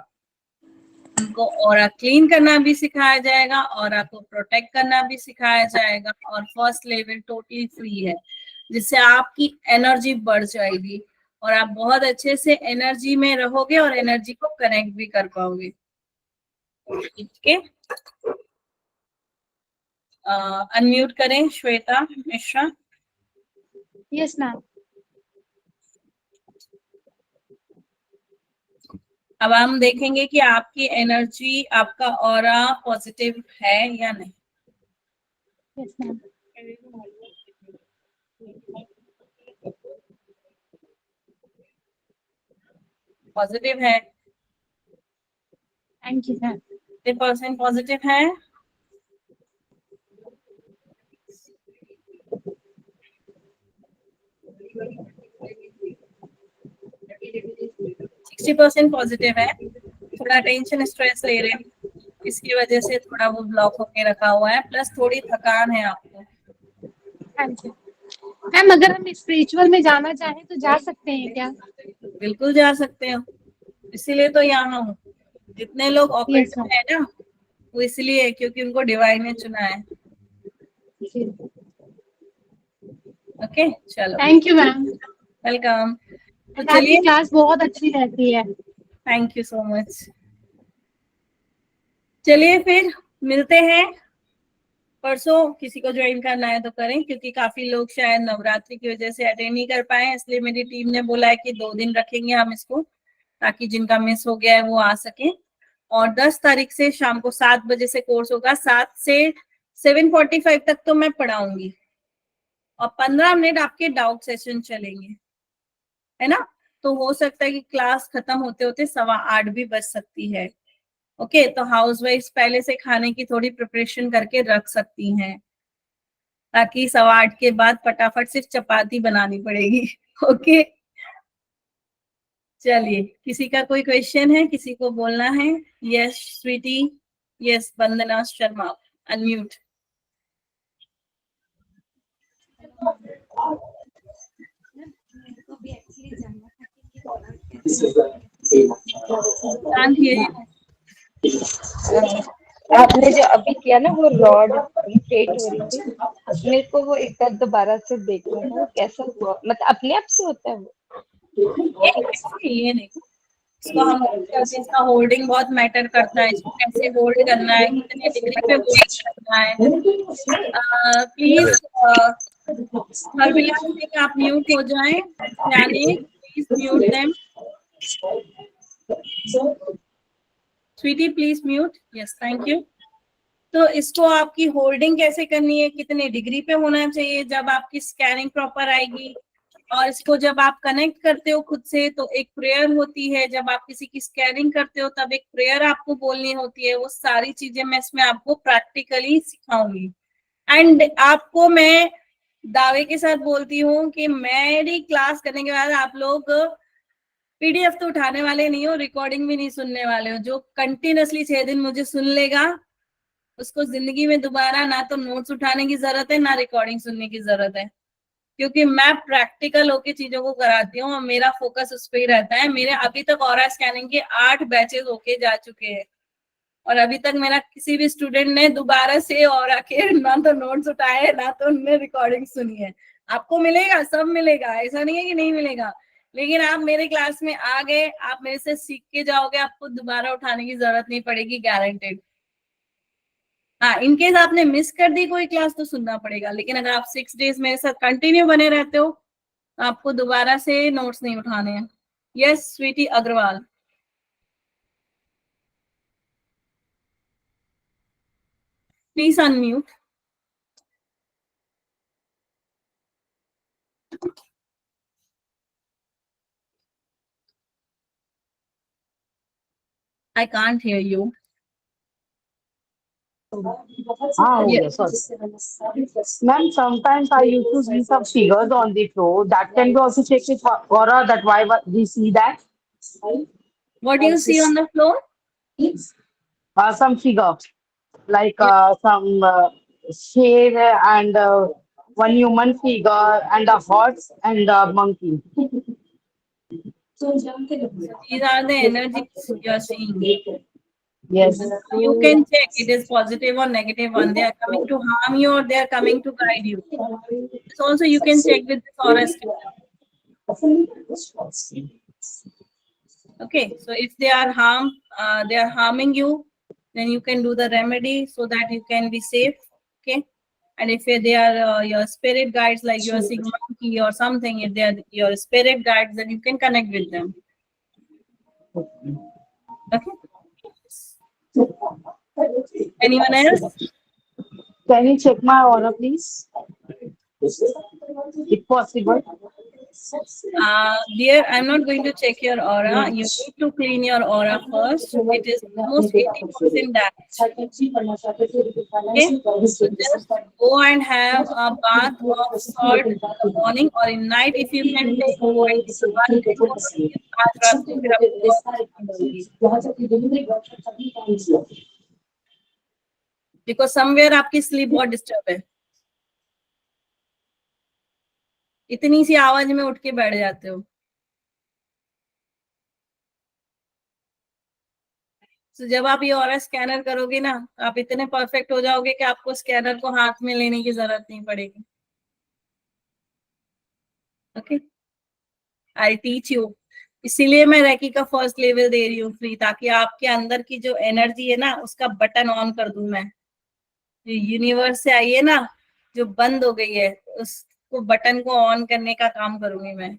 उनको ऑरा क्लीन करना भी सिखाया जाएगा, ऑरा को प्रोटेक्ट करना भी सिखाया जाएगा, और फर्स्ट लेवल टोटली फ्री है, जिससे आपकी एनर्जी बढ़ जाएगी और आप बहुत अच्छे से एनर्जी में रहोगे और एनर्जी को कनेक्ट भी कर पाओगे। ठीक है, अनम्यूट करें श्वेता मिश्रा। Yes ma'am. अब हम देखेंगे कि आपकी एनर्जी, आपका ऑरा पॉजिटिव है या नहीं। Yes ma'am. पॉजिटिव है, थैंक यू मैम। 50% पॉजिटिव है। सिक्सटी 60% पॉजिटिव है। थोड़ा टेंशन स्ट्रेस ले रहे हैं, इसकी वजह से थोड़ा वो ब्लॉक होके रखा हुआ है, प्लस थोड़ी थकान है आपको। Thank you ma'am. अगर हम स्पिरिचुअल में जाना चाहें तो जा सकते हैं क्या? बिल्कुल जा सकते हो, इसीलिए तो यहाँ हूँ। जितने लोग ऑपरेट में है ना, वो इसलिए क्योंकि उनको डिवाइन ने चुना है। ओके, चलो, थैंक यू मैम। वेलकम। तो आपकी चलिए, क्लास बहुत अच्छी रहती है। Thank you so much. चलिए फिर मिलते हैं परसों। किसी को ज्वाइन करना है तो करें, क्योंकि काफी लोग शायद नवरात्रि की वजह से अटेंड नहीं कर पाए, इसलिए मेरी टीम ने बोला है कि 2 दिन रखेंगे हम इसको, ताकि जिनका मिस हो गया है वो आ सके। और 10 तारीख से शाम को 7 बजे से कोर्स होगा, 7 से 7:45 तक तो मैं पढ़ाऊंगी, और 15 मिनट आपके डाउट सेशन चलेंगे, है ना। तो हो सकता है कि क्लास खत्म होते होते 7:15 भी बज सकती है। ओके, तो हाउसवाइफ पहले से खाने की थोड़ी प्रिपरेशन करके रख सकती हैं, ताकि 7:15 के बाद फटाफट सिर्फ चपाती बनानी पड़ेगी। ओके, चलिए, किसी का कोई क्वेश्चन है, किसी को बोलना है? यस स्वीटी, यस वंदना शर्मा, अनम्यूट। आपने जो अभी किया ना वो रॉड रोटेट हो रही थी, मेरे को वो एक बार दोबारा से देखना था वो कैसा हुआ, मतलब अपने आप से होता है वो? ये नहीं, इसको हम इसका होल्डिंग बहुत मैटर करता है, इसको कैसे होल्ड करना है, कितने डिग्री पे होल्ड करना है। प्लीज हरविलास सिंह आप म्यूट हो जाएं, यानी please mute them. Sweety please mute, yes thank you. तो इसको आपकी होल्डिंग कैसे करनी है, कितने डिग्री पे होना चाहिए जब आपकी स्कैनिंग प्रॉपर आएगी, और इसको जब आप कनेक्ट करते हो खुद से तो एक प्रेयर होती है, जब आप किसी की स्कैनिंग करते हो तब एक प्रेयर आपको बोलनी होती है। वो सारी चीजें मैं इसमें आपको प्रैक्टिकली सिखाऊंगी। एंड आपको मैं दावे के साथ बोलती हूँ कि मेरी क्लास करने के बाद आप लोग पीडीएफ तो उठाने वाले नहीं हो, रिकॉर्डिंग भी नहीं सुनने वाले हो। जो कंटिन्यूअसली 6 दिन मुझे सुन लेगा उसको जिंदगी में दोबारा ना तो नोट्स उठाने की जरूरत है, ना रिकॉर्डिंग सुनने की जरूरत है, क्योंकि मैं प्रैक्टिकल होके चीजों को कराती हूँ और मेरा फोकस उस पर ही रहता है। मेरे अभी तक ऑरा स्कैनिंग के 8 बैचेस होके जा चुके हैं, और अभी तक मेरा किसी भी स्टूडेंट ने दोबारा से ऑरा के ना तो नोट्स उठाए, ना तो उनने रिकॉर्डिंग सुनी है। आपको मिलेगा, सब मिलेगा, ऐसा नहीं है कि नहीं मिलेगा, लेकिन आप मेरे क्लास में आ गए, आप मेरे से सीख के जाओगे, आपको दोबारा उठाने की जरूरत नहीं पड़ेगी, गारंटेड। हाँ, इनकेस आपने मिस कर दी कोई क्लास तो सुनना पड़ेगा, लेकिन अगर आप 6 डेज मेरे साथ कंटिन्यू बने रहते हो तो आपको दोबारा से नोट्स नहीं उठाने हैं। Yes Sweety Agarwal. Please unmute. I can't hear you. Yes. Ma'am, sometimes I used to see some figures on the floor. That can be also checked with aura. That why we see that. What do you see on the floor? Some figure like some shade and one human figure and a horse and a monkey. So these are the energies you are seeing. Yes. You can check it is positive or negative one. They are coming to harm you or they are coming to guide you. So also you can check with this aura scanner. Okay, so if they are harming you, then you can do the remedy so that you can be safe. Okay, and if they are your spirit guides, like you are seeing monkey or something, if they are your spirit guides, then you can connect with them. Okay. Anyone else? Can you check my aura, please? If possible. Dear, I'm not going to check your aura. You need to clean your aura first. It is almost 80% damage. Okay, so just go and have a bath of salt in the morning or in night. If you can take 20 to 1 day, go to the bath, rub to फिर आपको because somewhere आपकी sleep बहुत disturb है. इतनी सी आवाज में उठ के बैठ जाते हो. तो जब आप ये ऑरा स्कैनर करोगे ना, आप इतने परफेक्ट हो जाओगे कि आपको स्कैनर को हाथ में लेने की जरूरत नहीं पड़ेगी. Okay, I teach you. इसीलिए मैं रेकी का फर्स्ट लेवल दे रही हूँ फ्री, ताकि आपके अंदर की जो एनर्जी है ना, उसका बटन ऑन कर दूं मैं. जो यूनिवर्स से आई है ना, जो बंद हो गई है, उसको बटन को ऑन करने का काम करूंगी मैं.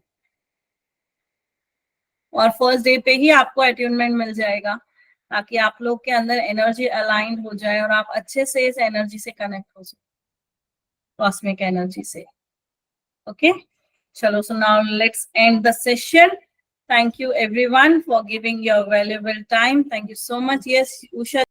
और फर्स्ट डे पे ही आपको अट्यूनमेंट मिल जाएगा, ताकि आप लोग के अंदर एनर्जी अलाइंड हो जाए और आप अच्छे से इस एनर्जी से कनेक्ट हो जाए, कॉस्मिक एनर्जी से. ओके, चलो, so now let's end the session. Thank you everyone for giving your valuable time. Thank you so much. Yes, Usha.